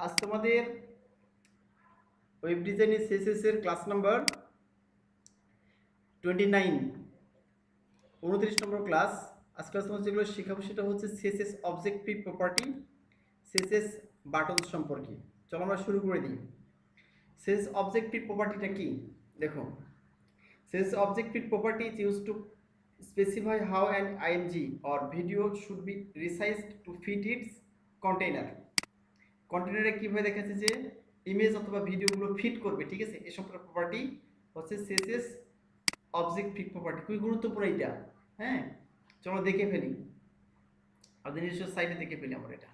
আজ তোমাদের ওয়েব ডিজাইনের সিএসএস এর ক্লাস নাম্বার 29 29 নম্বর ক্লাস। আজকে তোমাদের যেগুলো শেখাবো সেটা হচ্ছে CSS objective property, CSS button সম্পর্কে। চলো আমরা শুরু করে দিই। সিএসএস অবজেক্টিভ প্রপার্টিটা কি দেখো। CSS objective property is used to specify how an img or video should be resized to fit its container. কন্টেনারে কিভাবে দেখাচ্ছে যে ইমেজ অথবা ভিডিওগুলো ফিট করবে, ঠিক আছে, এই সম্পর্কে প্রপার্টি হচ্ছে সিএসএস অবজেক্ট ফিট প্রপার্টি। খুবই গুরুত্বপূর্ণ এটা। হ্যাঁ, চলো দেখে ফেলি, আমাদের নিজস্ব সাইটে দেখে ফেলি আমরা এটা।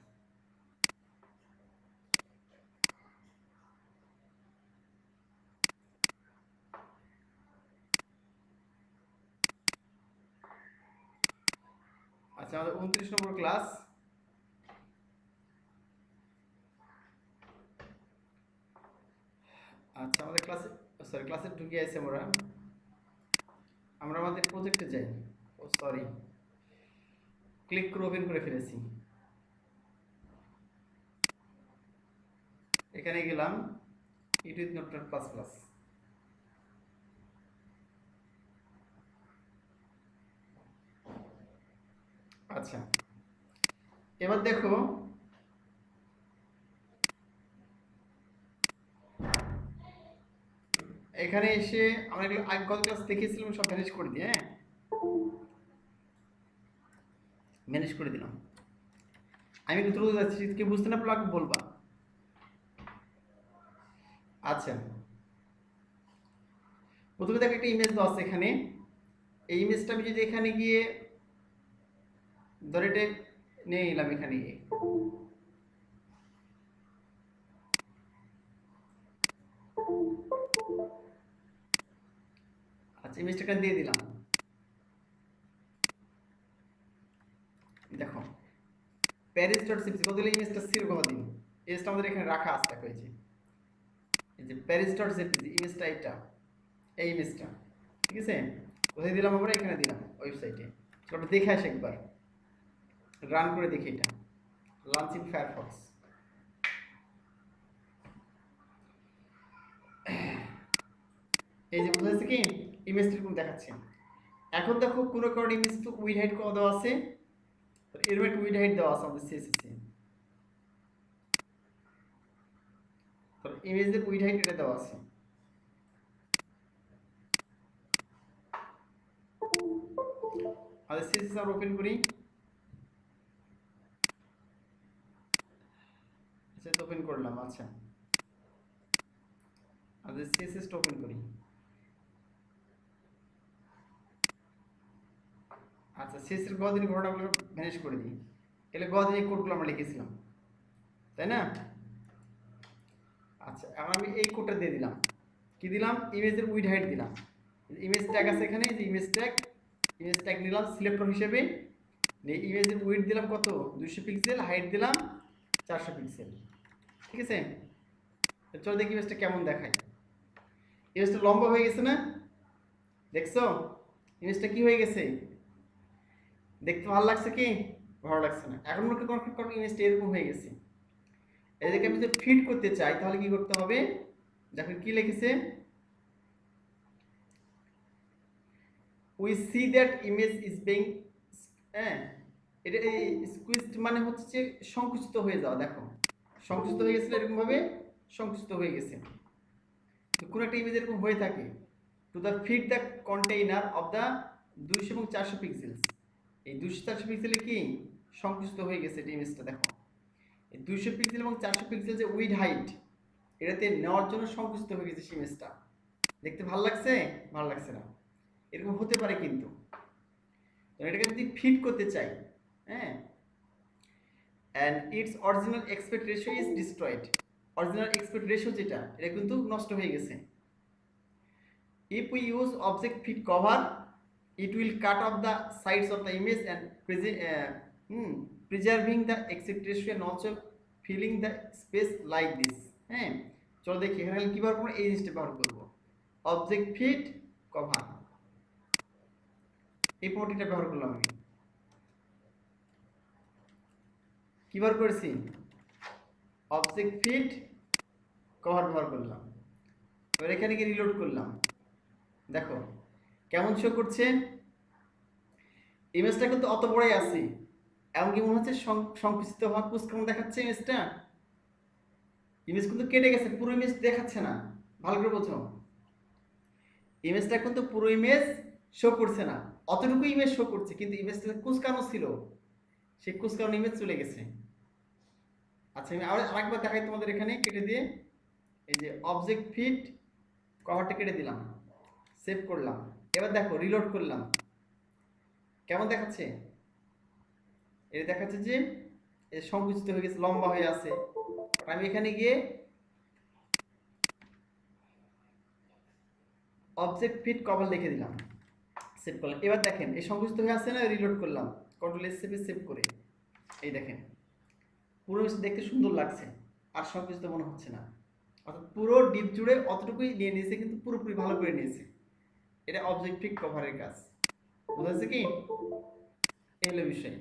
আচ্ছা, আমাদের 29 নম্বর ক্লাস। আচ্ছা, আমাদের ক্লাসে ঢুকে আছে আমরা আমাদের প্রজেক্টে যাই। ও সরি, ক্লিক করে ওপেন করে ফেলেছি। এখানে গেলাম ইউটিউব নোটপ্যাড প্লাস প্লাস। আচ্ছা, এবার দেখো এখানে এসে আমরা এগুলো আগে গত ক্লাস দেখিয়েছিলাম, সব ম্যানেজ করে দিই। হ্যাঁ, ম্যানেজ করে দিলাম। আমি একটু দ্রুত যাচ্ছি, কি বুঝতে না পারলে বলবা। আচ্ছা, প্রথমে দেখো একটা ইমেজ দেওয়া আছে এখানে। এই ইমেজটা আমি যদি এখানে গিয়ে ধরে নিয়ে নিলাম, এখানে গিয়ে আচ্ছা ইমেজটা এখানে দিয়ে দিলাম। দেখো প্যারিস ডট সিপি বদলে ইমেজটা সেভ করে দিন। ইমেজটা আমাদের এখানে রাখা আছে, দেখো এই যে প্যারিস ডট সিপি ইমেজটা, এই ইমেজটা, ঠিক আছে। কোথায় দিলাম আমরা? এখানে দিলাম ওয়েবসাইটে। চলো দেখে আসি একবার, রান করে দেখি এটা। Launch in Firefox. এই যে বোঝা যাচ্ছে কি ইমেজটা এরকম দেখাচ্ছে। এখন দেখো কোনো কারণে ইমেজ তো উইড হাইড করা দেওয়া আছে, এরকম একটা উইড হাইড দেওয়া আছে আমাদের সিএসএস এ। তো ইমেজের উইড হাইড এটা দেওয়া আছে। আমাদের সিএসএস আর ওপেন করি। আচ্ছা, তো ওপেন করলাম। আচ্ছা, আমাদের সিএসএস ওপেন করি। আচ্ছা, সিএসএস গদিন ঘটনাগুলো ম্যানেজ করে দিই। এলে গদিন এই কোডগুলো আমরা লিখেছিলাম, তাই না? আচ্ছা, এখন আমি এই কোডটা দিয়ে দিলাম। কি দিলাম? ইমেজের উইড হাইট দিলাম। ইমেজ ট্যাগ আছে এখানে, যে ইমেজ ট্যাগ নিলাম সিলেক্টর হিসেবে। ইমেজের উইড দিলাম কত? 200 পিক্সেল, হাইট দিলাম 400 পিক্সেল, ঠিক আছে। চলো দেখি ইমেজটা কেমন দেখায়। ইমেজটা লম্বা হয়ে গেছে না? দেখছো ইমেজটা কি হয়ে গেছে? দেখতে ভালো লাগছে কি? ভালো লাগছে না। এখন মনে করো ইমেজটা এরকম হয়ে গেছে। এদিকে আমি যদি ফিট করতে চাই তাহলে কি করতে হবে? দেখো কি লিখেছে, we see that image is being, হ্যাঁ, এটা স্কুইজড মানে হচ্ছে যে সংকুচিত হয়ে যাওয়া। দেখো সংকুচিত হয়ে গেছিল, এরকম ভাবে সংকুচিত হয়ে গেছে। তো কোন একটা ইমেজ এরকম হয়ে থাকে, to the fit the container of the 200 এবং 400 পিক্সেলস। এই 200 400 পিক্সেলে কি সংকুচিত হয়ে গেছে এই ইমেজটা। দেখো এই 200 পিক্সেল এবং 400 পিক্সেল যে উইড হাইট, এটাতে নেওয়ার জন্য সংকুচিত হয়ে গেছে ইমেজটা। দেখতে ভালো লাগছে? ভালো লাগছে না। এরকম হতে পারে কিন্তু। তো এটাকে যদি ফিট করতে চাই, হ্যাঁ, and its original aspect ratio is destroyed, original aspect ratio যেটা, এটা কিন্তু নষ্ট হয়ে গেছে। if we use object fit cover, it will cut off the sides of the image and preserving the aspect ratio and also filling the space like this। হ্যাঁ, চলো দেখি এখানে কি ব্যবহার করব। এই জিনিসটা ব্যবহার করব, অবজেক্ট ফিট কভার। এই প্রপার্টিটা ব্যবহার করলাম আমি। কি ব্যবহার করেছি? অবজেক্ট ফিট কভার ব্যবহার করলাম, এবার এখানে গিয়ে রিলোড করলাম। দেখো কেমন শো করছে, ইমেজটা কিন্তু অত বড়ই আছে, এমনকি মনে হচ্ছে সংকুচিত হওয়া কুচকানো দেখাচ্ছে ইমেজটা। ইমেজ কিন্তু কেটে গেছে, পুরো ইমেজ দেখাচ্ছে না। ভালো করে বোঝো, ইমেজটা কিন্তু পুরো ইমেজ শো করছে না, অতটুকু ইমেজ শো করছে, কিন্তু ইমেজটা কুচকানো ছিল, সেই কুচকানো ইমেজ চলে গেছে। আচ্ছা আমি আরেকবার দেখাই তোমাদের, এখানে কেটে দিয়ে এই যে অবজেক্ট ফিট কভারটা কেটে দিলাম, সেভ করলাম। এবার দেখো রিলোড করলাম, কেমন দেখাচ্ছে? এটা দেখাচ্ছে যে সংকুচিত হয়ে গেছে, লম্বা হয়ে আছে। আমি এখানে গিয়ে অবজেক্ট ফিট কভার লিখে দিলাম, সেভ করলাম। এবার দেখেন এই সংকুচিত হয়ে আছে না, রিলোড করলাম কন্ট্রোল এস চেপে সেভ করে, এই দেখেন পুরো দেখতে সুন্দর লাগছে, আর সংকুচিত মনে হচ্ছে না। অর্থাৎ পুরো ডিপ জুড়ে অতটুকুই নিয়ে নিয়েছে, কিন্তু পুরোপুরি ভালো করে নিয়েছে। এটা অবজেক্ট ফিট কভারের কাজ, বুঝা যাচ্ছে কি? এই হলো বিষয়।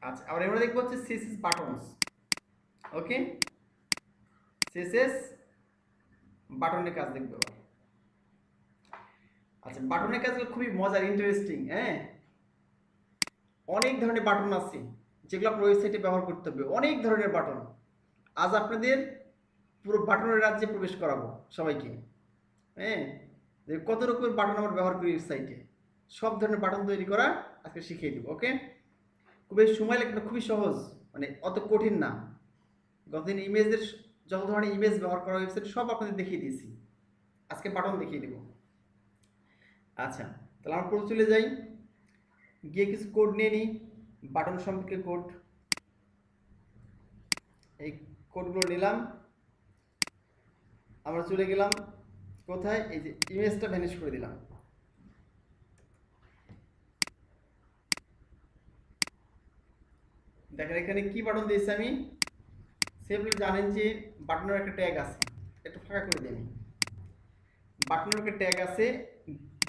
আচ্ছা আবার আমরা দেখবো হচ্ছে সিএসএস বাটনস। ওকে, সিএসএস বাটনের কাজ দেখবো এবার। আচ্ছা বাটনের কাজগুলো খুবই মজার, ইন্টারেস্টিং। হ্যাঁ, অনেক ধরনের বাটন আছে যেগুলো আপনার ওয়েবসাইটে ব্যবহার করতে হবে, অনেক ধরনের বাটন। আজ আপনাদের পুরো বাটনের রাজ্যে প্রবেশ করাবো সবাইকে। হ্যাঁ, যে কত রকমের বাটন আমরা ব্যবহার করি ওয়েবসাইটে, সব ধরনের বাটন তৈরি করা আজকে শিখিয়ে দেবো। ওকে, খুবই সময় লাগবে, খুবই সহজ, মানে অত কঠিন না। গতদিন ইমেজের যত ধরনের ইমেজ ব্যবহার করা ওয়েবসাইট সব আপনাদের দেখিয়ে দিয়েছি, আজকে বাটন দেখিয়ে দেবো। আচ্ছা তাহলে আমরা প্রথমে চলে যাই, গিয়ে কিছু কোড নিয়ে নিই, বাটন সম্পর্কে কোড। এই কোডগুলো নিলাম, আমরা চলে গেলাম কোথায়, এই যে ইমেজটা ভ্যানিশ করে দিলাম। দেখেন এখানে কি বাটন দিয়েছি আমি, সেগুলো জানেন যে বাটনের একটা ট্যাগ আছে, একটু ফাঁকা করে দিই আমি। বাটনের একটা ট্যাগ আছে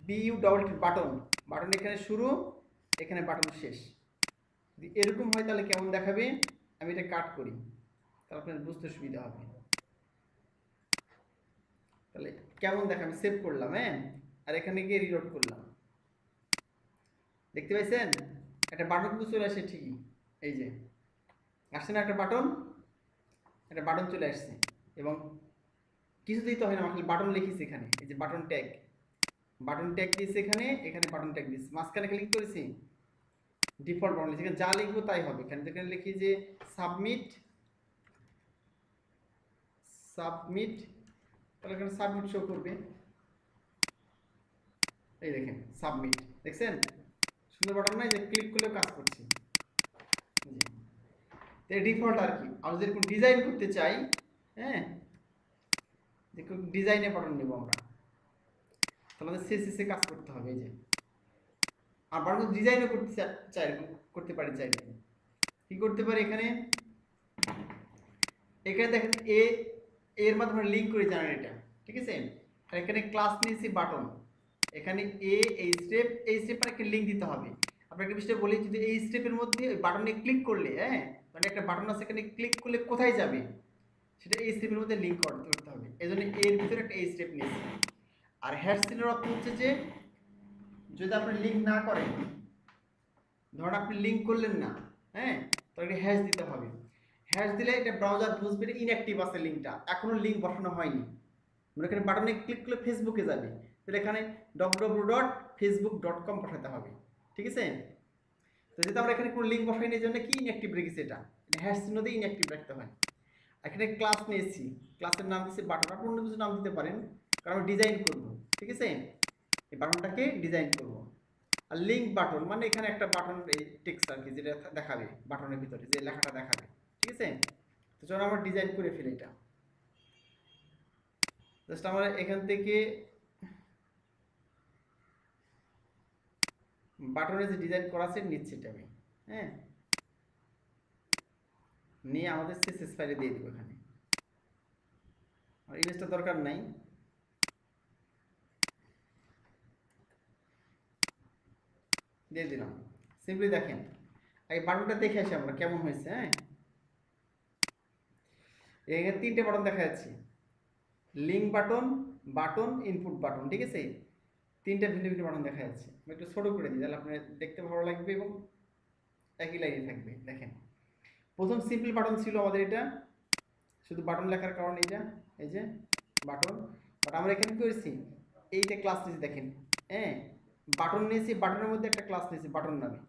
বিইউ ডবল বাটন, বাটন এখানে শুরু, এখানে বাটন শেষ। যদি এরকম হয় তাহলে কেমন দেখাবে, আমি এটা কাট করি তাহলে আপনার বুঝতে সুবিধা হবে। তাহলে কেমন দেখা, আমি সেভ করলাম। হ্যাঁ, আর এখানে গিয়ে রিলোড করলাম, দেখতে পাইছেন একটা বাটন কিন্তু চলে আসে ঠিকই। এই যে আসছে না একটা বাটন, একটা বাটন চলে আসছে, এবং কিছু দিতে হয় না, খালি বাটন লিখেছি এখানে। এই যে বাটন ট্যাগ, বাটন ট্যাগ দিয়েছি এখানে, এখানে বাটন ট্যাগ দিয়েছি, মাঝখানে ক্লিক করেছি, ডিফল্ট বাটন লিখেছি, যা লিখবো তাই হবে। এখানে যেখানে লিখি যে সাবমিট, সাবমিট, তাহলে এখানে সাবমিট শো করবে। এই দেখেন সাবমিট, দেখছেন সুন্দর বাটন নাই, যে ক্লিক করলেও কাজ করছে। জি, ডিফল্ট আর কি। আমরা যেরকম ডিজাইন করতে চাই, হ্যাঁ, যেরকম ডিজাইনে বাটন নেব আমরা, তাহলে আমাদের সিএসএস কাজ করতে হবে। এই যে আর বাটন ডিজাইনও করতে চাই, করতে পারি চাইলে কি করতে পারি, এখানে এখানে দেখেন এর মাধ্যমে লিঙ্ক করে জানেন এটা, ঠিক আছে। আর এখানে ক্লাস নিয়েছি বাটন, এখানে এই স্টেপ, এই স্টেপ মানে একটা লিঙ্ক দিতে হবে। আপনাকে একটা বিষয় বলি, যদি এই স্টেপের মধ্যে বাটনে ক্লিক করলে, হ্যাঁ, মানে একটা বাটন আছে এখানে ক্লিক করলে কোথায় যাবে সেটা এই স্টেপের মধ্যে লিঙ্ক করতে হবে। এই জন্য এর ভিতরে একটা এই স্টেপ নিয়েছি। আর হ্যাশ চিহ্নের অর্থ হচ্ছে যে যদি আপনি লিঙ্ক না করেন, ধরুন আপনি লিঙ্ক করলেন না, হ্যাঁ, তাহলে হ্যাশ দিতে হবে। হ্যাশ দিলে এটা ব্রাউজার বুঝবে ইনঅ্যাক্টিভ আছে, লিঙ্কটা এখনো লিঙ্ক বসানো হয়নি। মানে এখানে বাটনে ক্লিক করলে ফেসবুকে যাবে, তাহলে এখানে www.facebook.com বসাতে হবে, ঠিক আছে। তো যেহেতু আমরা এখানে কোনো লিঙ্ক বসাইনি, এই জন্য কি ইনঅ্যাক্টিভ রেখেছি, এটা হ্যাশ চিহ্ন দিয়ে ইনঅ্যাক্টিভ রাখতে হয়। এখানে ক্লাস নিয়েছি, ক্লাসের নাম দিচ্ছি বাটন, আপনি অন্য কিছু নাম দিতে পারেন, কারণ আমি ডিজাইন করবো, ঠিক আছে। এই বাটনটাকে ডিজাইন করব। আর লিঙ্ক বাটন মানে এখানে একটা বাটন, এই টেক্সট আর কি, যেটা দেখাবে বাটনের ভিতরে যে লেখাটা দেখাবে, ঠিক আছে। তো চলো আমরা ডিজাইন করে ফেলি এটা। জাস্ট আমরা এখান থেকে বাটনের যে ডিজাইন করা আছে নিচ্ছি এটা আমি, হ্যাঁ, নিয়ে আমাদের সিএসএস ফাইলে দিয়ে দেবো। এখানে আর ইমেজটা দরকার নাই, দিয়ে দিলাম। সিম্পলি দেখেন, আগে বাটনটা দেখে আসি আমরা কেমন হয়েছে। হ্যাঁ, এখানে তিনটে বাটন দেখা যাচ্ছে, link button, button, input button, ঠিক আছে? তিনটা ভিন্ন ভিন্ন বাটন দেখা যাচ্ছে। আমি একটু ছোট করে দিই, তাহলে আপনার দেখতে ভালো লাগবে এবং একই লাইনে থাকবে। দেখেন, প্রথম সিম্পল বাটন ছিল আমাদের এটা, শুধু বাটন লেখার কারণে এটা, এই যে বাটন। বাট আমরা এখানে কি করেছি, এইটা ক্লাস নিয়েছি দেখেন। হ্যাঁ, বাটন নিয়েছি, বাটনের মধ্যে একটা ক্লাস নিয়েছি বাটন নামে।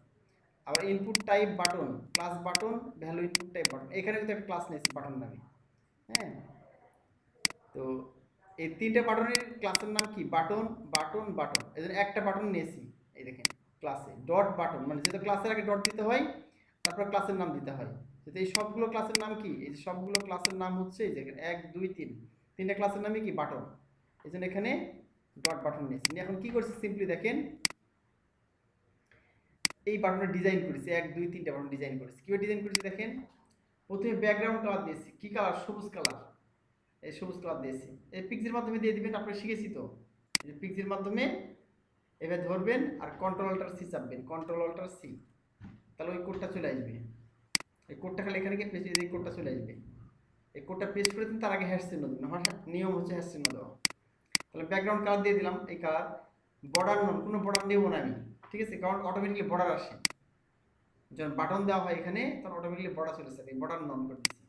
আবার input type button, class button, value input type button, এখানে কিন্তু একটা ক্লাস নিয়েছি বাটন নামে। হ্যাঁ, তো এই তিনটা বাটনের ক্লাসের নাম কি, বাটন, বাটন, বাটন। এই জন্য একটা বাটন নিয়েছি, এই দেখেন ক্লাসে ডট বাটন, মানে যেহেতু ক্লাসের আগে ডট দিতে হয়, তারপর ক্লাসের নাম দিতে হয়। যেহেতু এই সবগুলো ক্লাসের নাম কি, এই যে সবগুলো ক্লাসের নাম হচ্ছে এই দেখেন 1 2 3, তিনটা ক্লাসের নামই কি, বাটন। এই জন্য এখানে ডট বাটন নিয়েছি। এখন কি করছি, সিম্পলি দেখেন এই বাটনের ডিজাইন করেছি, 1 2 3টা বাটন ডিজাইন করেছি। কিভাবে ডিজাইন করেছি দেখেন, প্রথমে ব্যাকগ্রাউন্ড কালার দিয়েছি, কি কালার, সবুজ কালার। এই সবুজ কালার দিয়েছি, এই পিক্সের মাধ্যমে দিয়ে দিবেন, আপনারা শিখেছি তো। এই পিক্সের মাধ্যমে এভাবে ধরবেন আর কন্ট্রোল অল্টার সি চাপবেন, কন্ট্রোল অল্টার সি, তাহলে ওই কোডটা চলে আসবে। এই কোডটা খালি এখানে গিয়ে পেস্ট, এই কোডটা চলে আসবে। এই কোডটা পেস্ট করে দিন, তার আগে হ্যাশ চিহ্ন দিন, আমার নিয়ম হচ্ছে হ্যাশ চিহ্ন দেওয়া। তাহলে ব্যাকগ্রাউন্ড কালার দিয়ে দিলাম এই কালার। বর্ডার নন, কোনো বর্ডার নেব না আমি, ঠিক আছে? কারণ অটোমেটিক্যালি বর্ডার আসে যখন বাটন দেওয়া হয় এখানে, তখন অটোমেটিক্যালি বর্ডার চলে আসে, বর্ডার নন করে দিচ্ছি।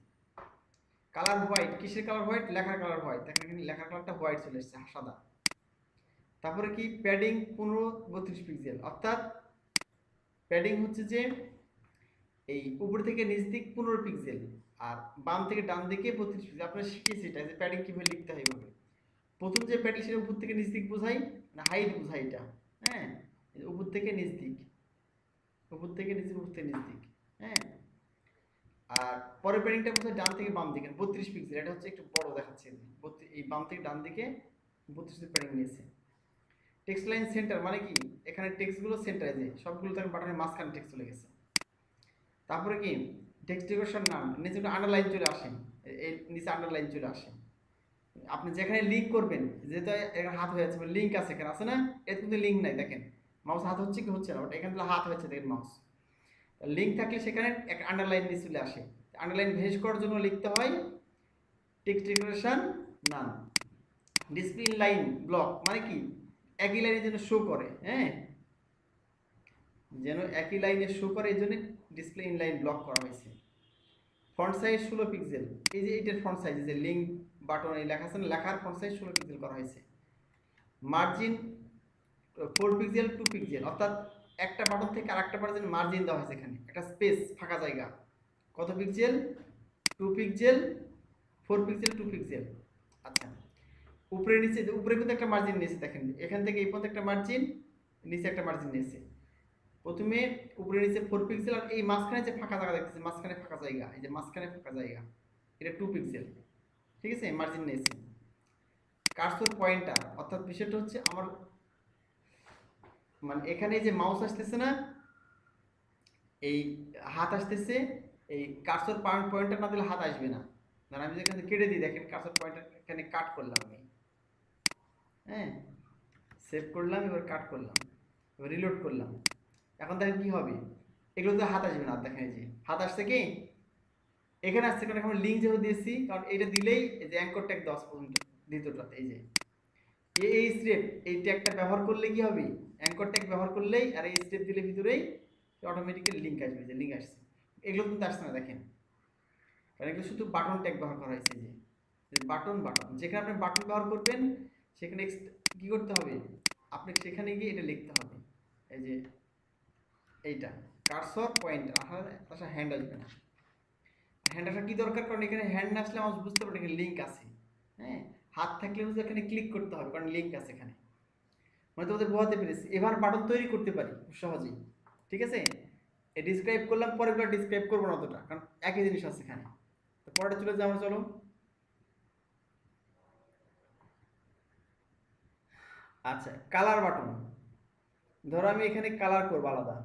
কালার হোয়াইট, কিসের কালার হোয়াইট, লেখার কালার হোয়াইট। দেখেন এখানে লেখার কালারটা হোয়াইট চলে এসেছে, সাদা। তারপরে কি, প্যাডিং 15 32 পিক্সেল, অর্থাৎ প্যাডিং হচ্ছে যে এই উপর থেকে নিচ দিক 15 পিক্সেল, আর বাম থেকে ডান দিকে 32 পিক্সেল। আপনারা শিখেছি এটা, যে প্যাডিং কিভাবে লিখতে হয় এভাবে। প্রথম যে প্যাডিং সেটা উপর থেকে নিচ দিক বোঝাই, না হাইট বোঝাই এটা। হ্যাঁ, উপর থেকে নিচ দিক, উপর থেকে নিচ, উপর থেকে নিচ দিক। হ্যাঁ, আর পরের প্যাডিংটা বোঝায় ডান থেকে বাম দিকে 32 পিক্সেল, এটা হচ্ছে একটু বড় দেখাচ্ছে। এই বাম থেকে ডান দিকে 32 প্যাডিং নিয়েছে। টেক্সট লাইন সেন্টার মানে কি, এখানে টেক্সটগুলো সেন্টারে, যে সবগুলো তখন বাটনের মাঝখানে টেক্সট চলে গেছে। তারপরে কি, টেক্সট ডেকোরেশন নাম, নিচে একটা আন্ডারলাইন চলে আসে, এই নিচে আন্ডারলাইন চলে আসে। আপনি যেখানে লিঙ্ক করবেন, যেহেতু এখানে হাত হয়ে আছে, লিঙ্ক আছে এখানে, আছে না? এর কিন্তু লিঙ্ক নাই, দেখেন মাউস হাত হচ্ছে কি হচ্ছে না, বাট এখানে হাত হয়েছে, দেখেন মাউস। লিঙ্ক থাকলে সেখানে এক আন্ডারলাইন নিচে চলে আসে। আন্ডারলাইন ভেজ করার জন্য লিখতে হয় টেক্সট ডেকোরেশন নাম। ডিসপ্লে ইনলাইন ব্লক মানে কি, একই লাইনে যেন শো করে। হ্যাঁ, যেন একই লাইনে শো করে, এই জন্য ডিসপ্লে ইনলাইন ব্লক করা হয়েছে। ফন্ট সাইজ 16 পিক্সেল, এই যে এইটার ফন্ট সাইজ, যে লিঙ্ক বাটন এই লেখা আছে না, লেখার ফন্ট সাইজ 16 পিক্সেল করা হয়েছে। মার্জিন 4 পিক্সেল 2 পিক্সেল, অর্থাৎ একটা বাটন থেকে আরেকটা বাটনের মার্জিন দেওয়া হয়েছে, এখানে একটা স্পেস, ফাঁকা জায়গা। কত পিক্সেল, 2 পিক্সেল, 4 পিক্সেল, 2 পিক্সেল। আচ্ছা, উপরে নিচে, উপরে কিন্তু একটা মার্জিন নিয়েছে, দেখেন এখান থেকে এই পর্যন্ত একটা মার্জিন, নিচে একটা মার্জিন নিয়েছে। প্রথমে উপরে নিচে 4 পিক্সেল, আর এই মাঝখানে যে ফাঁকা জায়গা দেখতেছে, মাঝখানে ফাঁকা জায়গা, এই যে মাঝখানে ফাঁকা জায়গা, এটা 2 পিক্সেল, ঠিক আছে? মার্জিন নিয়েছে। কার্সর পয়েন্টার, অর্থাৎ বিষয়টা হচ্ছে আমার, মানে এখানে যে মাউস আসতেছে না, এই হাত আসতেছে, এই কার্সর পয়েন্টার না দিলে হাত আসবে না। ধরেন আমি যেখানে কেটে দিই, দেখেন কার্সর পয়েন্টার এখানে কাট করলাম আমি। হ্যাঁ, সেভ করলাম, এবার কাট করলাম, এবার রিলোড করলাম। এখন দেখেন কি হবে, এগুলোতে হাত আসবে না। দেখেন এই যে হাত আসছে কি, এখানে আসছে, কারণ আমরা লিঙ্ক যেহেতু দিয়েছি, কারণ এটা দিলেই এই যে অ্যাঙ্কর ট্যাগ 10 পর্যন্ত, দ্বিতীয়টাতে এই যে এই স্টেপ, এই ট্যাগটা ব্যবহার করলে কি হবে, অ্যাঙ্কর ট্যাগ ব্যবহার করলেই, আর এই স্টেপ দিলে ভিতরেই অটোমেটিক্যালি লিঙ্ক আসবে, যে লিঙ্ক আসছে। এগুলো কিন্তু আসছে না, দেখেন, কারণ এগুলো শুধু বাটন ট্যাগ ব্যবহার করা হয়েছে। যে বাটন, বাটন যেখানে আপনি বাটন ব্যবহার করবেন, সেখানে কি করতে হবে, আপনি সেখানে গিয়ে এটা লিখতে হবে, এই যে এইটা কার্সর পয়েন্ট। আচ্ছা, হ্যান্ড আসবে না, হ্যান্ড আসার কি দরকার, কারণ এখানে হ্যান্ড না আসলে আমার বুঝতে পারবেন এখানে লিঙ্ক আছে। হ্যাঁ, হাত থাকলে বুঝতে এখানে ক্লিক করতে হবে, কারণ লিঙ্ক আছে এখানে। মানে তোমাদের বোঝাতে পেরেছি, এবার বাটন তৈরি করতে পারি সহজেই, ঠিক আছে? ডিসক্রাইব করলাম, পরেরগুলো ডিসক্রাইব করবো না অতটা, কারণ একই জিনিস আছে এখানে। তো পরেরটা চলে যাবো, চলো। আচ্ছা, কালার বাটন, ধরো আমি এখানে কালার করবো আলাদা।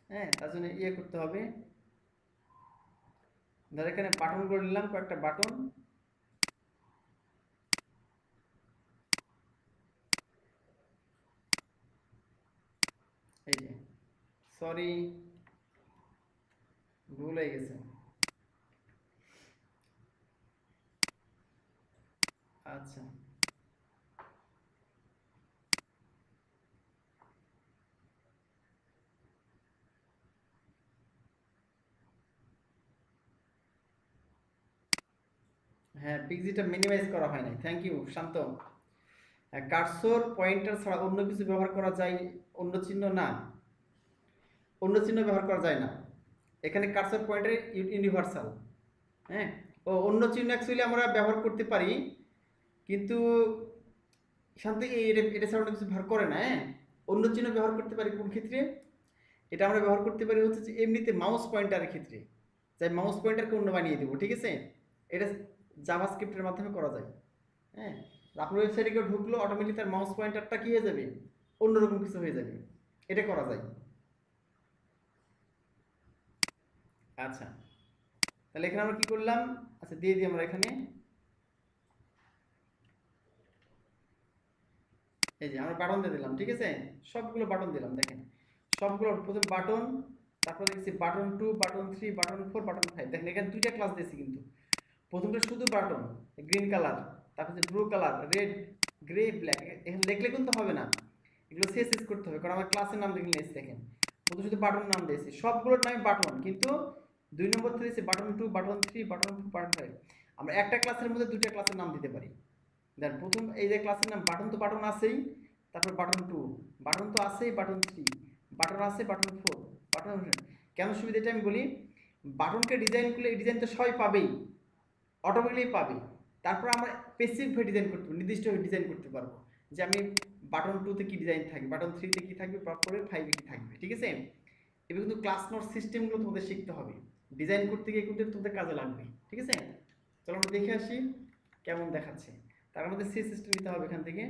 হ্যাঁ, তার জন্য ইয়ে করতে হবে, ধরো এখানে বাটন করে নিলাম, কয়েকটা বাটন। এই যে সরি, ভুল হয়ে গেছে। আচ্ছা হ্যাঁ, পিক্সিটা মিনিমাইজ করা হয় নাই, thank you Shanto. Cursor pointer ছাড়া অন্য কিছু ব্যবহার করা যায়? অন্য চিহ্ন না, অন্য চিহ্ন ব্যবহার করা যায় না। এখানে কার্সর পয়েন্টার ইউনিভার্সাল। হ্যাঁ, ও অন্য চিহ্ন অ্যাকচুয়ালি আমরা ব্যবহার করতে পারি, কিন্তু শান্ত এটা এটা ছাড়া অন্য কিছু ব্যবহার করে না। হ্যাঁ, অন্য চিহ্ন ব্যবহার করতে পারি কোন ক্ষেত্রে? এটা আমরা ব্যবহার করতে পারি হচ্ছে যে এমনিতে মাউস পয়েন্টারের ক্ষেত্রে, যাই মাউস পয়েন্টারকে অন্য বানিয়ে দেবো, ঠিক আছে? এটা জাভাস্ক্রিপ্টের মাধ্যমে করা যায়। হ্যাঁ, আপনার ওয়েবসাইটে কেউ ঢুকলো, অটোমেটিক তার মাউস পয়েন্টারটা কি হয়ে যাবে, অন্যরকম কিছু হয়ে যাবে। এটা করা যায়। আচ্ছা, তাহলে এখানে আমরা কি করলাম? আচ্ছা দিয়ে দিই আমরা এখানে, এই যে আমরা বাটন দিয়ে দিলাম, ঠিক আছে? সবগুলো বাটন দিলাম, দেখেন সবগুলো প্রথম বাটন, তারপর দেখছি বাটন 2, বাটন 3, বাটন 4, বাটন 5। দেখেন এখানে দুইটা ক্লাস দিয়েছি কিন্তু। প্রথমটা শুধু বাটন, গ্রিন কালার, তারপর blue colour, red, grey, black. এখানে লিখলে কিন্তু হবে না, এগুলো সিএসএস করতে হবে, কারণ আমার ক্লাসের নাম দেখে নিয়েছি। দেখেন প্রথম শুধু বাটন নাম দিয়েছি, সবগুলোর নামে বাটন, কিন্তু 2 নম্বর দিয়েছি বাটন 2, বাটন 3, বাটন 4, বাটন 5। আমরা একটা ক্লাসের মধ্যে দুইটা ক্লাসের নাম দিতে পারি। দেন প্রথম এই যে ক্লাসের নাম বাটন, তো বাটন আছেই, তারপর বাটন 2, বাটন তো আছেই, বাটন 3, বাটন আছে, বাটন 4, বাটন। কেন সুবিধা এটা আমি বলি, বাটনকে ডিজাইন করলে এই ডিজাইন তো সবাই পাবেই, অটোমেটিকলি পাবে। তারপর আমরা স্পেসিফিক ডিজাইন করতে পারবো, নির্দিষ্টভাবে ডিজাইন করতে পারবো, যে আমি বাটন 2-তে কি ডিজাইন থাকবে, বাটন 3-তে কি থাকবে, তারপরে 5-এ কি থাকবে, ঠিক আছে? এবার কিন্তু ক্লাস নোট সিস্টেমগুলো তোমাদের শিখতে হবে, ডিজাইন করতে গিয়ে কিন্তু তোমাদের কাজে লাগবে, ঠিক আছে? চলো আমরা দেখে আসি কেমন দেখাচ্ছে। তার মধ্যে সি সিস্টেম নিতে হবে এখান থেকে।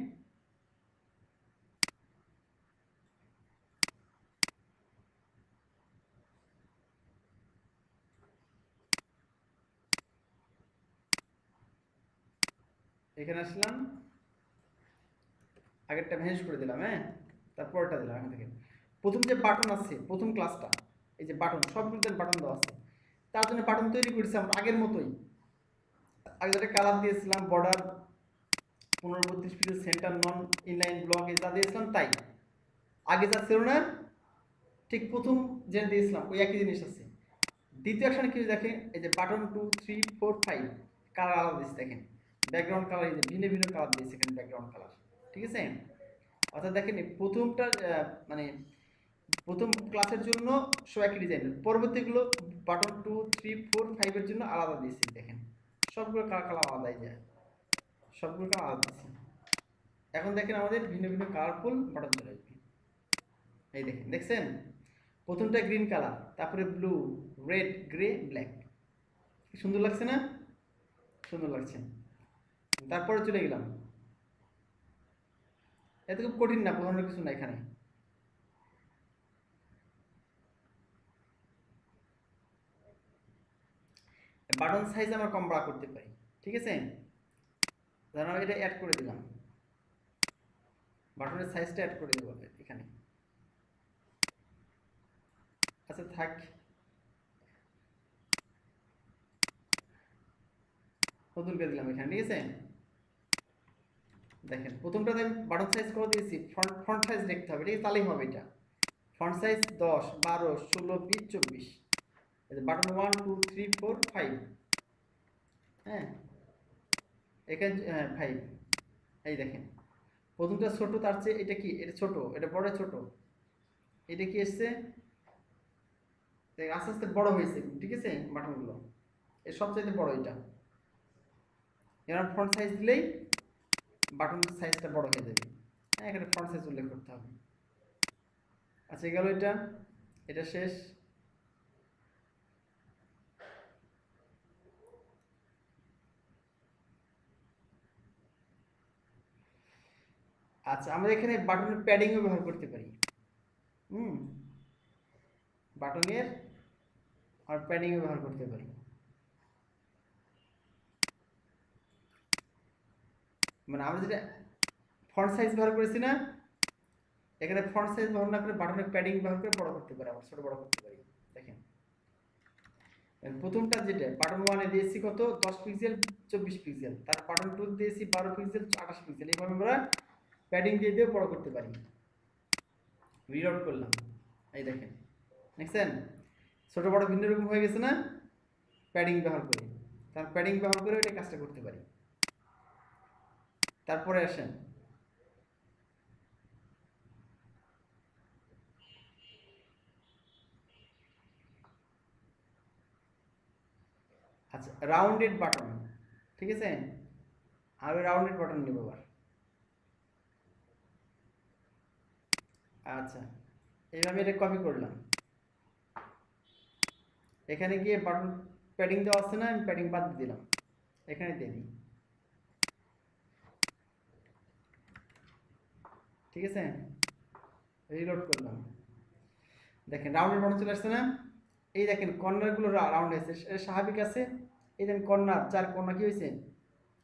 এখানে আসলাম, আগেরটা ভ্যানিশ করে দিলাম, হ্যাঁ, তারপরটা দিলাম এখান থেকে। প্রথম যে বাটন আছে, প্রথম ক্লাসটা, এই যে বাটন, সবগুলোতে বাটন দেওয়া আছে, তার জন্য বাটন তৈরি করেছি আমরা আগের মতোই। আগে যেটা কালার দিয়েছিলাম, বর্ডার 15-32 পিক্সেল, সেন্টার, নন ইনলাইন ব্লক, যা দিয়েছিলাম তাই, আগে যা ছিল না, ঠিক প্রথম যেটা দিয়েছিলাম ওই একই জিনিস আছে। দ্বিতীয় অপশানে কি দেখেন, এই যে বাটন 2, 3, 4, 5 কালার আলাদা দিয়েছে, দেখেন ব্যাকগ্রাউন্ড কালার, এই যে ভিন্ন ভিন্ন কালার দিয়েছে এখানে ব্যাকগ্রাউন্ড কালার, ঠিক আছে? অর্থাৎ দেখেন প্রথমটা মানে প্রথম ক্লাসের জন্য সব একই ডিজাইন, পরবর্তীগুলো বাটন 2, 3, 4, 5 এর জন্য আলাদা দিয়েছি। দেখেন সবগুলো কালার কালার আলাদাই যায়, সবগুলো কালার আলাদা দিয়েছি। এখন দেখেন আমাদের ভিন্ন ভিন্ন কালারফুল বাটন চলে আসবে। এই দেখেন, দেখছেন প্রথমটা গ্রিন কালার, তারপরে ব্লু, রেড, গ্রে, ব্ল্যাক। সুন্দর লাগছে না? সুন্দর লাগছে। তারপরে চলে গেলাম, এত খুব কঠিন না, বোঝানোর কিছু না এখানে। বাটন সাইজ আমরা কম বাড়া করতে পারি, ঠিক আছে? ধরুন আমি এটা অ্যাড করে দিলাম, বাটনের সাইজটা অ্যাড করে দেবো এখানে। আচ্ছা থাক, নতুন করে দিলাম এখানে, ঠিক আছে? দেখেন প্রথমটাতে আমি বাটন সাইজ করে দিয়েছি, ফন্ট সাইজ দেখতে হবে, ঠিক আছে? তাহলেই হবে এটা। Font size 10, 12, 16, 20, 24। বাটন 1, 2, 3, 4, 5, হ্যাঁ এখানে, হ্যাঁ 5। এই দেখেন প্রথমটা ছোট, তার চেয়ে এটা কি, এটা ছোট, এটা বড়, ছোট, এটা কি এসছে, আস্তে আস্তে বড় হয়েছে, ঠিক আছে? বাটনগুলো এর সবচাইতে বড় এটা। এবার ফন্ট সাইজ দিলেই বাটনের সাইজটা বড় হয়ে যাবে। হ্যাঁ, এখানে ফন্ট সাইজ উল্লেখ করতে হবে। আচ্ছা গেল এটা, এটা শেষ। আচ্ছা আমরা এখানে বাটনের প্যাডিংও ব্যবহার করতে পারি। হুম, বাটনের আর প্যাডিংও ব্যবহার করতে পারি। মানে আমরা যেটা ফন্ট সাইজ ব্যবহার করেছি না, এখানে ফন্ট সাইজ ব্যবহার না করে বাটনের প্যাডিং ব্যবহার করে বড় করতে পারি, আমরা ছোট বড় করতে পারি। দেখেন প্রথমটা যেটা বাটন 1 এ দিয়েছি কত 10 পিক্সেল 24 পিক্সেল, তার বাটন 2 দিয়েছি 12 পিক্সেল 28 পিক্সেল, এইভাবে আমরা প্যাডিং দিয়ে দিয়ে বড় করতে পারি। রিলোড করলাম, এই দেখেন দেখছেন ছোট বড় ভিন্ন রকম হয়ে গেছে না প্যাডিং ব্যবহার করে। তার প্যাডিং ব্যবহার করে এটা কাজটা করতে পারি। তারপরে আসেন আচ্ছা রাউন্ডেড বাটন, ঠিক আছে, আমি রাউন্ডেড বাটন নেব আবার। আচ্ছা এইভাবে এটা কপি করলাম, এখানে গিয়ে বাটন প্যাডিং দেওয়া আছে না, আমি প্যাডিং বাদ দিয়ে দিলাম, এখানে দিয়ে দিই, ঠিক আছে, রিলোড করলাম। দেখেন রাউন্ডেড বাটন চলে আসছে না, এই দেখেন কর্নারগুলো রাউন্ড হয়েছে, স্বাভাবিক আছে। এই দেখেন কর্নার 4 কর্নার কি হয়েছে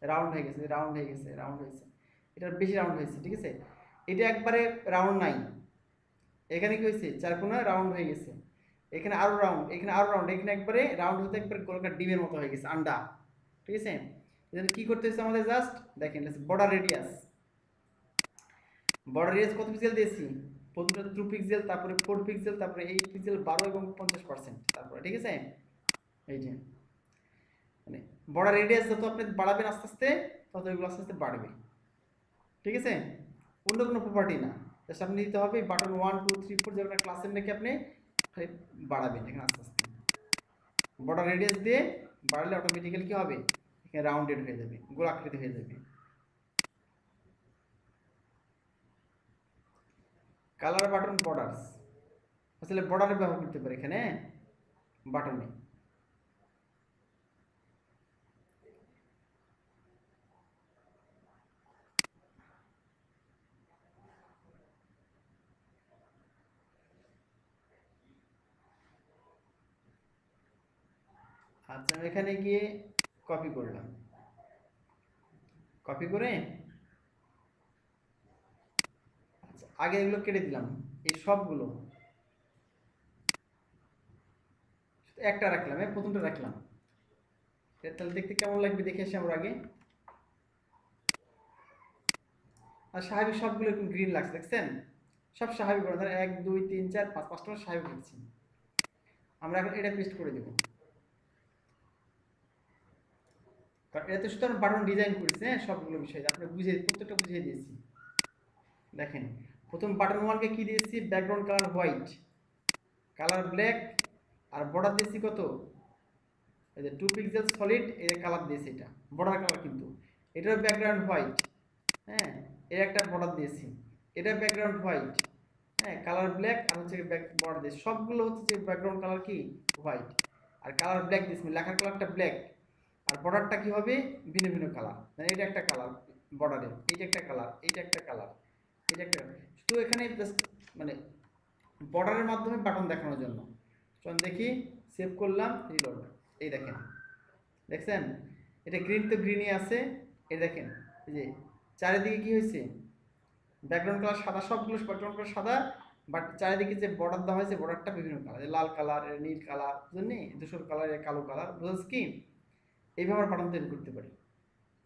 রাউন্ড হয়ে গেছে, রাউন্ড হয়ে গেছে, রাউন্ড হয়েছে, এটা বেশি রাউন্ড হয়েছে, ঠিক আছে। এটা একবারে রাউন্ড নাই, এখানে কি হয়েছে 4 কোণা রাউন্ড হয়ে গেছে, এখানে আরো রাউন্ড, এখানে আরো রাউন্ড, এখানে একবারে রাউন্ড হতে একবারে গোলাকার ডিমের মতো হয়ে গেছে আন্ডা, ঠিক আছে। এখানে কি করতে হচ্ছে আমাদের জাস্ট দেখেন বর্ডার রেডিয়াস, বর্ডার রেডিয়াস কত পিক্সেল দিয়েছি প্রথমটা 2 পিক্সেল, তারপরে 4 পিক্সেল, তারপরে 8 পিক্সেল, 12 এবং 50%, তারপরে ঠিক আছে এই যে মানে বর্ডার রেডিয়াস যত আপনি বাড়াবেন আস্তে আস্তে তত এগুলো আস্তে আস্তে বাড়বে, ঠিক আছে। অন্য কোনো প্রপার্টি না, জাস্ট আপনি দিতে হবে বাটন 1 2 3 4 যেটা ক্লাসের নাকি আপনি খালি বাড়াবেন এখানে আস্তে আস্তে, বর্ডার রেডিয়াস দিয়ে বাড়ালে অটোমেটিক্যালি কি হবে এখানে রাউন্ডেড হয়ে যাবে, গোলাকৃতি হয়ে যাবে। কালার বাটন বর্ডারস আসলে বর্ডারে ব্যবহার করতে পারে এখানে বাটনে। আচ্ছা আমি এখানে গিয়ে কপি করলাম, কপি করে আচ্ছা আগে এগুলো কেটে দিলাম, এই সবগুলো একটা রাখলাম, প্রথমটা রাখলাম, তাহলে দেখতে কেমন লাগবে দেখে আসি আমরা আগে। আর স্বাভাবিক সবগুলো এরকম গ্রিন লাগছে দেখছেন, সব স্বাভাবিক ধর 1 2 3 4 5 5টা স্বাভাবিক লিখছি। আমরা এখন এটা পেস্ট করে দেব, কারণ এটা তো শুধু আমরা বাটন ডিজাইন করেছি, হ্যাঁ সবগুলো বিষয় আপনি বুঝিয়ে প্রত্যেকটা বুঝিয়ে দিয়েছি। দেখেন প্রথম বাটন 1 কে কি দিয়েছি background colour white, colour black, আর বর্ডার দিয়েছি কত এই যে 2 পিক্সেল সলিড এর কালার দিয়েছি, এটা বর্ডার কালার কিন্তু এটার ব্যাকগ্রাউন্ড হোয়াইট, হ্যাঁ এর একটা বর্ডার দিয়েছি, এটা ব্যাকগ্রাউন্ড হোয়াইট, হ্যাঁ কালার ব্ল্যাক, আর হচ্ছে ব্যাক বর্ডার দিয়েছি, সবগুলো হচ্ছে যে ব্যাকগ্রাউন্ড কালার কি হোয়াইট, আর কালার ব্ল্যাক দিয়েছি লেখার কালারটা ব্ল্যাক, আর বর্ডারটা কি হবে ভিন্ন ভিন্ন কালার, মানে এটা একটা কালার বর্ডারের, এইটা একটা কালার, এইটা একটা কালার, এটা একটা, শুধু এখানে জাস্ট মানে বর্ডারের মাধ্যমে বাটন দেখানোর জন্য। চলুন দেখি, সেভ করলাম, রিলোড, এই দেখেন দেখছেন এটা গ্রিন তো গ্রিনই আছে, এই দেখেন এই যে চারিদিকে কি হয়েছে ব্যাকগ্রাউন্ড কালার সাদা, সবগুলো ব্যাকগ্রাউন্ড কালার সাদা, বাট চারিদিকে যে বর্ডার দেওয়া হয়েছে বর্ডারটা বিভিন্ন কালার, লাল কালার, নীল কালার, বুঝলেন ধূসর কালার, কালো কালার, বুঝলেন কি এইভাবে আমরা বাটন তৈরি করতে পারি,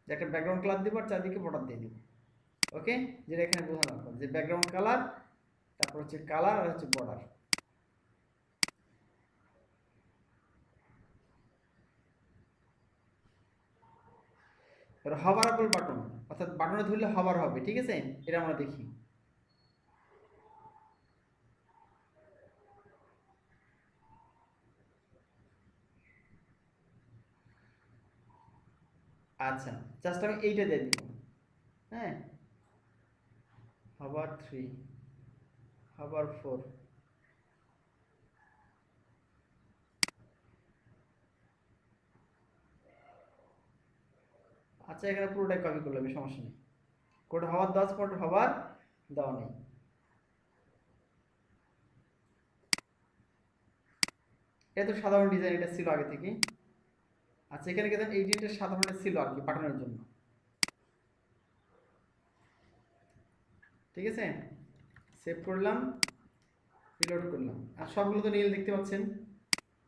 যে একটা ব্যাকগ্রাউন্ড কালার দিব আর চারিদিকে বর্ডার দিয়ে দিব। ওকে, যেটা এখানে বোঝানো যে ব্যাকগ্রাউন্ড কালার, তারপর হচ্ছে কালার, আর হচ্ছে বর্ডার। হভারেবল বাটন অর্থাৎ বাটনে ধরলে হভার হবে, ঠিক আছে, এটা আমরা দেখি। আচ্ছা জাস্ট আমি এইটা দিয়ে দিব, হ্যাঁ হভার 3 হভার 4, আচ্ছা এখানে পুরোটাই কপি করলাম, সমস্যা নেই, কোড হওয়ার দেওয়া আছে, কোড হওয়ার দেওয়া নেই। এটা তো সাধারণ ডিজাইন, এটা ছিল আগে থেকে। আচ্ছা এখানে কিন্তু এই ডিজাইনটা সাধারণ ছিল আর কি পাঠানোর জন্য, ঠিক আছে, সেভ করলাম, রিলোড করলাম, আর সবগুলো তো নীল দেখতে পাচ্ছেন।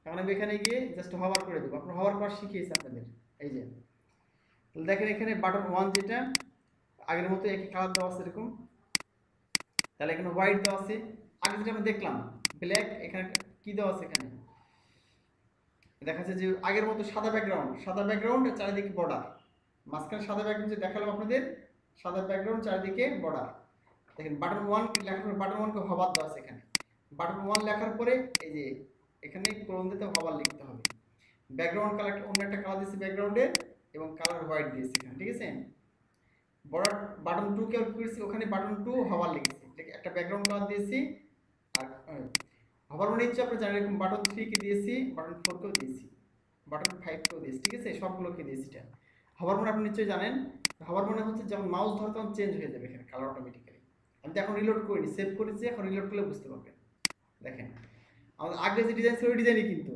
এখন আমি এখানে গিয়ে জাস্ট হভার করে দেবো। আপনার হভার করা শিখিয়েছি আপনাদের, এই যে তাহলে দেখেন এখানে বাটন 1 যেটা আগের মতো একই কালার দেওয়া আছে এরকম, তাহলে এখানে হোয়াইট দেওয়া আছে। আগে যেটা আমরা দেখলাম ব্ল্যাক, এখানে কি দেওয়া আছে, এখানে দেখা যাচ্ছে যে আগের মতো সাদা ব্যাকগ্রাউন্ড চারিদিকে বর্ডার, মাঝখানে সাদা ব্যাকগ্রাউন্ড যে দেখালাম আপনাদের, সাদা ব্যাকগ্রাউন্ড চারিদিকে বর্ডার। দেখেন বাটন 1 লেখার পরে বাটন 1 কে হবার দেওয়া আছে এখানে। বাটন 1 লেখার পরে এই যে এখানে কোলন দিতে হবার লিখতে হবে। ব্যাকগ্রাউন্ড কালার অন্য একটা কালার দিয়েছি ব্যাকগ্রাউন্ডের, এবং কালার হোয়াইট দিয়েছি এখানে, ঠিক আছে। বর্ডার বাটন 2 কে করেছি, ওখানে বাটন 2 হবার লিখেছি, একটা ব্যাকগ্রাউন্ড কালার দিয়েছি। আর হবার মানে হচ্ছে আপনি জানেন এরকম বাটন 3 কে দিয়েছি, বাটন 4 কেও দিয়েছি, বাটন 5 কেও দিয়েছি, ঠিক আছে, সবগুলোকে দিয়েছি। এটা হবার মানে আপনি নিশ্চয়ই জানেন, হবার মানে হচ্ছে যখন মাউস ধরো তখন চেঞ্জ হয়ে যাবে এখানে কালার অটোমেটিক্যালি। আমি তো এখন রিলোড করিনি, সেভ করেছি, এখন রিলোড করলে বুঝতে পারবেন। দেখেন আমাদের আগে যে ডিজাইন ছিল ওই ডিজাইনই কিন্তু,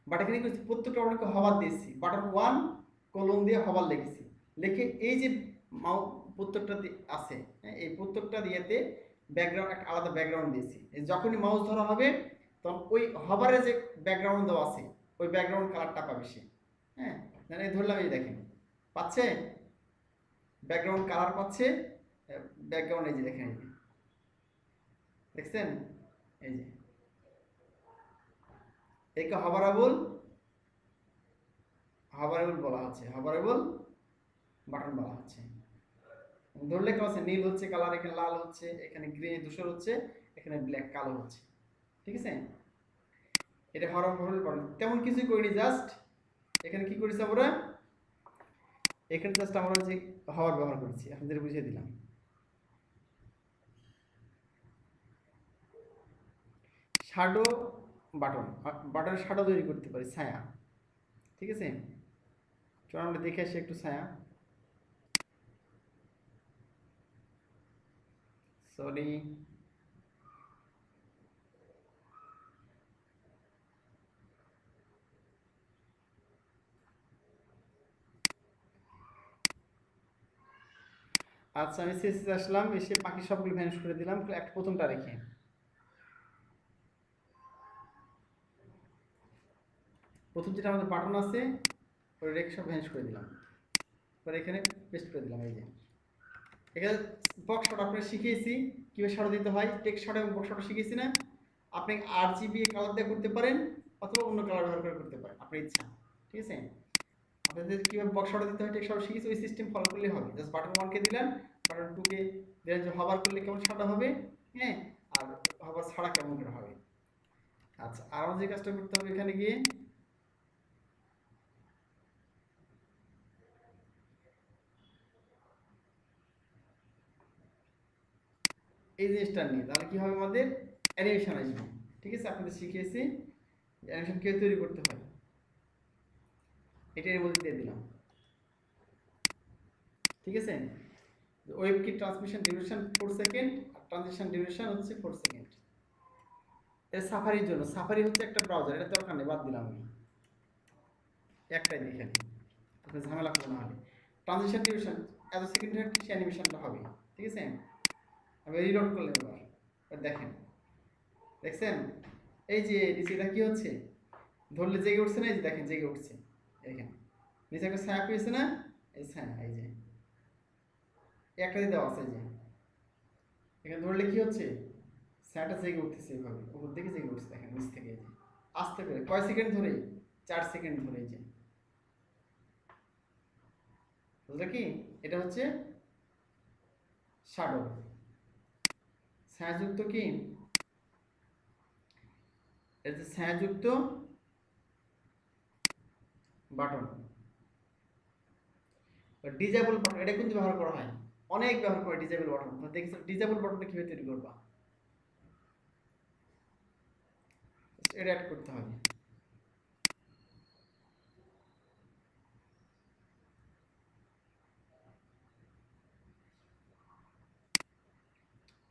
বাট এখানে কিন্তু প্রত্যেকটা বাটনকে হবার দিয়েছি, বাটন 1 কোলন দিয়ে হবার লিখেছি, লিখে এই যে প্রত্যেকটা আছে, এই প্রত্যেকটা দিয়েতে ব্যাকগ্রাউন্ড একটা আলাদা ব্যাকগ্রাউন্ড দিয়েছি। যখনই মাউস ধরা হবে তখন ওই হবারে যে ব্যাকগ্রাউন্ড দেওয়া আছে ওই ব্যাকগ্রাউন্ড কালারটা পাবে সে। হ্যাঁ, এই ধরলাম, এই দেখেন পাচ্ছে ব্যাকগ্রাউন্ড কালার পাচ্ছে, ব্যাকগ্রাউন্ড এই যে দেখেন, এই যে দেখছেন, এই যে একে হভারেবল বলা হচ্ছে, হভারেবল বাটন বলা হচ্ছে। ধরলে কেমন আছে, নীল হচ্ছে কালার, এখানে লাল হচ্ছে, এখানে গ্রে ধূসর হচ্ছে, এখানে ব্ল্যাক কালো হচ্ছে, ঠিক আছে। এটা হভারেবল বাটন, তেমন কিছুই করিনি, জাস্ট এখানে কি করেছি আমরা, এখানে জাস্ট আমরা যে হভার ব্যবহার করেছি, আপনাদের বুঝিয়ে দিলাম। শ্যাডো বাটন শ্যাডো তৈরি করতে পারি, ছায়া, ঠিক আছে। চলো আমরা দেখে আসি একটু ছায়া, সরি আচ্ছা, আমি সিএসএস আসলাম, এসে বাকি সবগুলো ভ্যানিশ করে দিলাম, একটা প্রথমটা রেখে। প্রথম যেটা আমাদের বাটন আছে ওই রেখে সব ভ্যানিশ করে দিলাম, পরে এখানে পেস্ট করে দিলাম। এই যে এখানে বক্স শট আপনাকে শিখিয়েছি কীভাবে শট দিতে হয়, টেক্সট শট এবং বক্স শট শিখিয়েছি না। আপনি RGB কালার দিয়ে করতে পারেন অথবা অন্য কালার ব্যবহার করে করতে পারেন, আপনার ইচ্ছা, ঠিক আছে। আপনাদের কীভাবে বক্স শট দিতে হয় টেক্সট শট শিখিয়েছি, ওই সিস্টেম ফলো করলেই হবে। জাস্ট বাটন 1 কে দিলেন, বাটন 2 কে দিলেন, যে হবার করলে কেমন শাটা হবে, হ্যাঁ, আর হবার ছাড়া কেমন করে হবে। আচ্ছা, আর আমাদের যে কাজটা করতে হবে, এখানে গিয়ে এই জিনিসটা নিয়ে, তাহলে কি হবে, আমাদের অ্যানিমেশন আসবে, ঠিক আছে। আপনাদের শিখিয়েছি অ্যানিমেশন কীভাবে তৈরি করতে হয়, এটা এর মধ্যে দিয়ে দিলাম, ঠিক আছে। ওয়েব কি ট্রান্সমিশন ডিউরেশন 4 সেকেন্ড, আর ট্রানজিশন ডিউরেশন হচ্ছে 4 সেকেন্ড। এটা সাফারির জন্য, সাফারি হচ্ছে একটা ব্রাউজার, এটা দরকার নেই, বাদ দিলাম আমি, একটাই দেখে নিই, আপনার ঝামেলা করবে না হলে। ট্রানজিশন ডিউরেশন এত সেকেন্ডের কি অ্যানিমেশনটা হবে, ঠিক আছে। আমি রিলোড করলাম, এবার দেখেন, দেখছেন এই যে নিচে এটা কি হচ্ছে, ধরলে জেগে উঠছে না, এই যে দেখেন জেগে উঠছে, দেখেন নিচে একটা ছায়া পেয়েছে না, এই ছায়া, এই যে একটা দিয়ে দেওয়া আছে, এই যে এখানে ধরলে কি হচ্ছে, ছায়াটা জেগে উঠতেছে, এইভাবে উপর দিকে জেগে উঠছে, দেখেন নিচ থেকে, এই যে আস্তে করে কয় সেকেন্ড ধরে, 4 সেকেন্ড ধরে, এই যে বুঝলে কি, এটা হচ্ছে শ্যাডো, ছায়াযুক্ত কি, এটা হচ্ছে ছায়াযুক্ত বাটন। ডিজেবল বাটন এটা কিন্তু ব্যবহার করা হয়, অনেক ব্যবহার করে ডিজেবল বাটন। দেখছো ডিজেবল বাটনটা কিভাবে তৈরি করবা, এটা অ্যাড করতে হবে।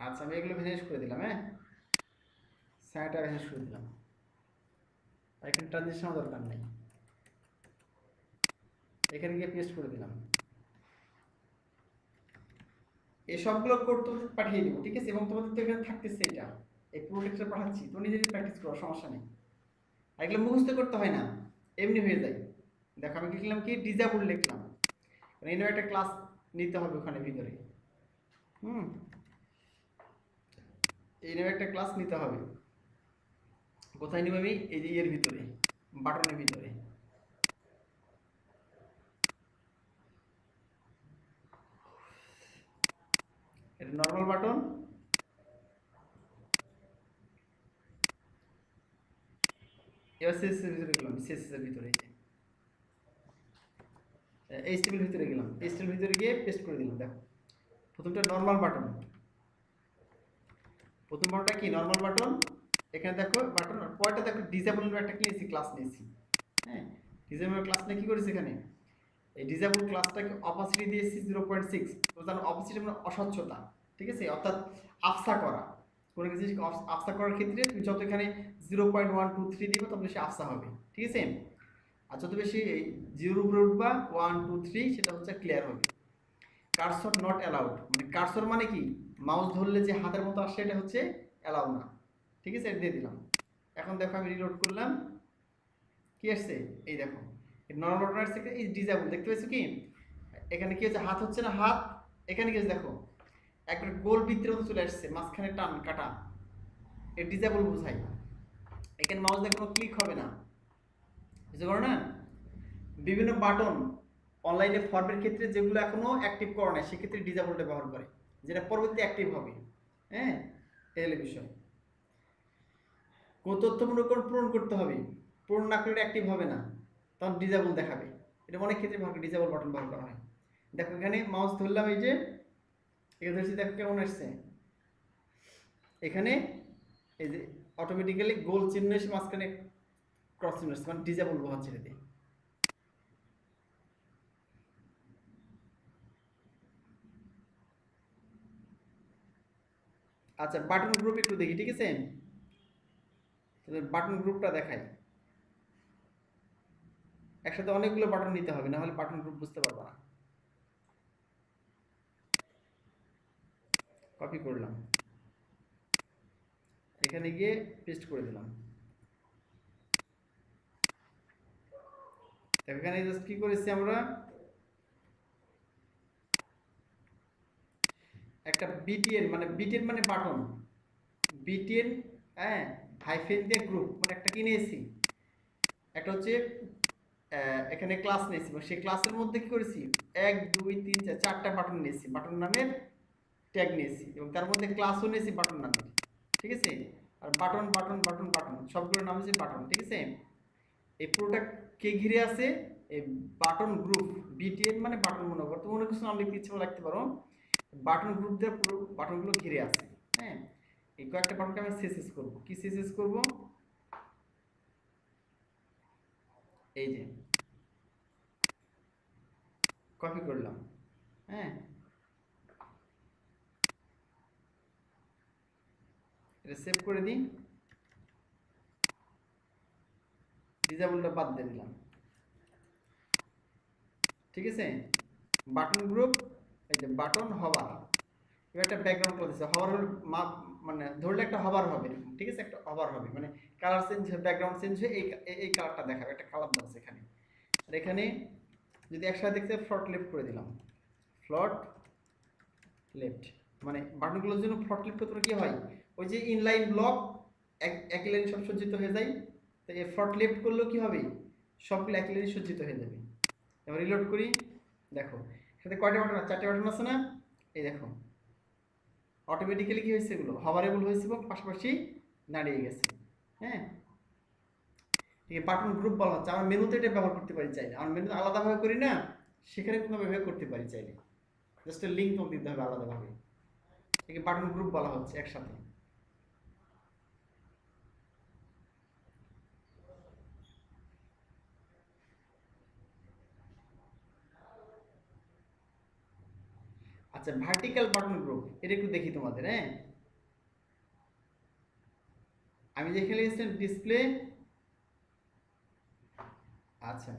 আচ্ছা, আমি এগুলো ভ্যানিশ করে দিলাম, হ্যাঁ, ছায়াটা ভ্যানিশ করে দিলাম, আর এখানে ট্রানজিশনও দরকার নেই, এখানে গিয়ে পেস্ট করে দিলাম। এই সবগুলো কোড তোমাদের পাঠিয়ে দেবো, ঠিক আছে? এবং তোমাদের তো এখানে থাকতেছে এটা, এই প্রোডাক্টটা পাঠাচ্ছি, তো নিজে নিজে প্র্যাকটিস করো, সমস্যা নেই। আর এগুলো মুখস্থ করতে হয় না, এমনি হয়ে যায়। দেখো আমি লিখলাম কি, ডিজাবল লিখলাম, এনে একটা ক্লাস নিতে হবে ওখানে ভিতরে। হুম, এনে একটা ক্লাস নিতে হবে। কোথায় নিব আমি? এই যে এর ভিতরে, বাটনের ভিতরে। এটা নর্মাল বাটন, এবার সিএসএস এর ভিতরে গেলাম, সিএসএস এর ভিতরে এইচটিএমএল এর ভিতরে গেলাম, এইচটিএমএল এর ভিতরে গিয়ে পেস্ট করে দিলাম। দেখো প্রথমটা নর্মাল বাটন, প্রথম বাটনটা কি নর্মাল বাটন, এখানে দেখো বাটন, আর পরেরটা দেখো ডিসেবল একটা নিয়েছি, ক্লাস নিয়েছি। হ্যাঁ, ডিসেবল ক্লাস নিয়ে কি করেছি এখানে, এই ডিসেবল ক্লাসটাকে অপাসিটি দিয়েছি 0.6। তো জানো অপাসিটি মানে অস্বচ্ছতা, ঠিক আছে? অর্থাৎ আফসা করা, কোনো কিছু আফসা করার ক্ষেত্রে তুমি যত এখানে 0.123 দিবে তত বেশি আফসা হবে, ঠিক আছে? আর যত বেশি এই 0 উপরে উঠবা 1 2 3 সেটা হচ্ছে ক্লিয়ার হবে। কার্সর নট অ্যালাউড, মানে কার্সর মানে কি, মাউস ধরলে যে হাতের মতো আসে এটা হচ্ছে অ্যালাউ না, ঠিক আছে? এটা দিয়ে দিলাম। এখন দেখো আমি রিলোড করলাম, কি আসছে এই দেখো, নর্মাল বাটন আসছে, এই ডিসেবল দেখতে পাচ্ছ কি, এখানে কি হচ্ছে, হাত হচ্ছে না হাত, এখানে কি হচ্ছে দেখো একটা গোল বৃত্তের মতো চলে আসছে, মাঝখানে টান কাটা, এই ডিসেবল বোঝায়। এখানে মাউস দিয়ে কোনো ক্লিক হবে না, বুঝতে পারো না? বিভিন্ন বাটন অনলাইনে ফর্মের ক্ষেত্রে যেগুলো এখনো অ্যাক্টিভ করা নাই সেক্ষেত্রে ডিসেবলটা ব্যবহার করে, যেটা পরবর্তী অ্যাক্টিভ হবে। হ্যাঁ, এই হলো বিষয়। কোন তথ্য পূরণ করতে হবে, পূরণ না করলে অ্যাক্টিভ হবে না, তখন ডিসেবল দেখাবে। এটা অনেক ক্ষেত্রে ডিসেবল বাটন ব্যবহার করা হয়। দেখো এখানে মাউস ধরলাম, এই যে এখানে ধরছি, দেখো কেমন আসছে এখানে, এই যে অটোমেটিক্যালি গোল চিহ্ন এসে মাঝখানে ক্রস চিহ্ন আসছে, মানে ডিসেবল বোঝাচ্ছে এটাতে। আচ্ছা বাটন গ্রুপ একটু দেখি, ঠিক আছে? বাটন গ্রুপটা দেখাই, একসাথে অনেকগুলো বাটন নিতে হবে, না হলে বাটন গ্রুপ বুঝতে পারবো না। কপি করলাম, এখানে গিয়ে পেস্ট করে দিলাম। এখানে জাস্ট কি করেছি আমরা, একটা বিটিএন, মানে বিটিএন মানে বাটন, বিটিএন, হ্যাঁ, হাইফেন দিয়ে গ্রুপ, মানে একটা কি নিয়েছি, একটা হচ্ছে এখানে ক্লাস নিয়েছি, সেই ক্লাসের মধ্যে কি করেছি, 1 2 3 4 চারটা বাটন নিয়েছি, বাটন নামের ট্যাগ নিয়েছি, এবং তার মধ্যে ক্লাসও নিয়েছি বাটন নামের, ঠিক আছে? আর বাটন বাটন বাটন বাটন সবগুলোর নাম হচ্ছে বাটন, ঠিক আছে? এই পুরোটা কে ঘিরে আছে, এই বাটন গ্রুপ, বিটিএন মানে বাটন, মনে করো, তুমি অনেক কিছু নাম লিখতে ইচ্ছে রাখতে পারো, বাটন গ্রুপ দিয়ে পুরো বাটনগুলো ঘিরে আছে। হ্যাঁ, এই কয়েকটা বাটনকে আমি সিএসএস করব, কি সিএসএস করব, এই যে কপি করলাম। হ্যাঁ, এটা সেভ করে দিই, ডিসেবলটা বাদ দিয়ে দিলাম, ঠিক আছে? বাটন গ্রুপ, এই যে বাটন হভার, এবার একটা ব্যাকগ্রাউন্ড ক্লাস আছে, হভার হল মানে ধরলে একটা হভার হবে, ঠিক আছে? একটা হভার হবে মানে কালার চেঞ্জ হয়ে, ব্যাকগ্রাউন্ড চেঞ্জ হয়ে এই কালারটা দেখাবে, একটা কালার দেওয়া আছে এখানে। আর এখানে যদি একসাথে দেখতে, ফ্লট লেফট করে দিলাম, ফ্লট লেফট, মানে বাটনগুলোর জন্য ফ্লট লেফট করতে কি হয়, ওই যে ইনলাইন ব্লক একই লাইন সব সজ্জিত হয়ে যায়, তো এই ফ্লট লেফট করলেও কি হবে, সবগুলো একই লাইনে সজ্জিত হয়ে যাবে। এবার রিলোড করি, দেখো সাথে কয়টা বাটন আছে, চারটে বাটন আছে না, এই দেখো অটোমেটিক্যালি কি হয়েছে, এগুলো হভারেবল হয়েছে এবং পাশাপাশি দাঁড়িয়ে গেছে। হ্যাঁ, এই বাটন গ্রুপ বলা হচ্ছে, আমার মেনুতে এটা ব্যবহার করতে পারি চাইলে, আমার মেনুতে আলাদাভাবে করি না, সেখানে কিন্তু আমি ব্যবহার করতে পারি চাইলে, জাস্ট লিঙ্ক তোমাকে দিতে হবে আলাদাভাবে, একে বাটন গ্রুপ বলা হচ্ছে একসাথে। আচ্ছা ভার্টিক্যাল বাটন গ্রুপ, এটা একটু দেখি তোমাদের। হ্যাঁ, আমি যেখানে লিখেছিলাম ডিসপ্লে, আচ্ছা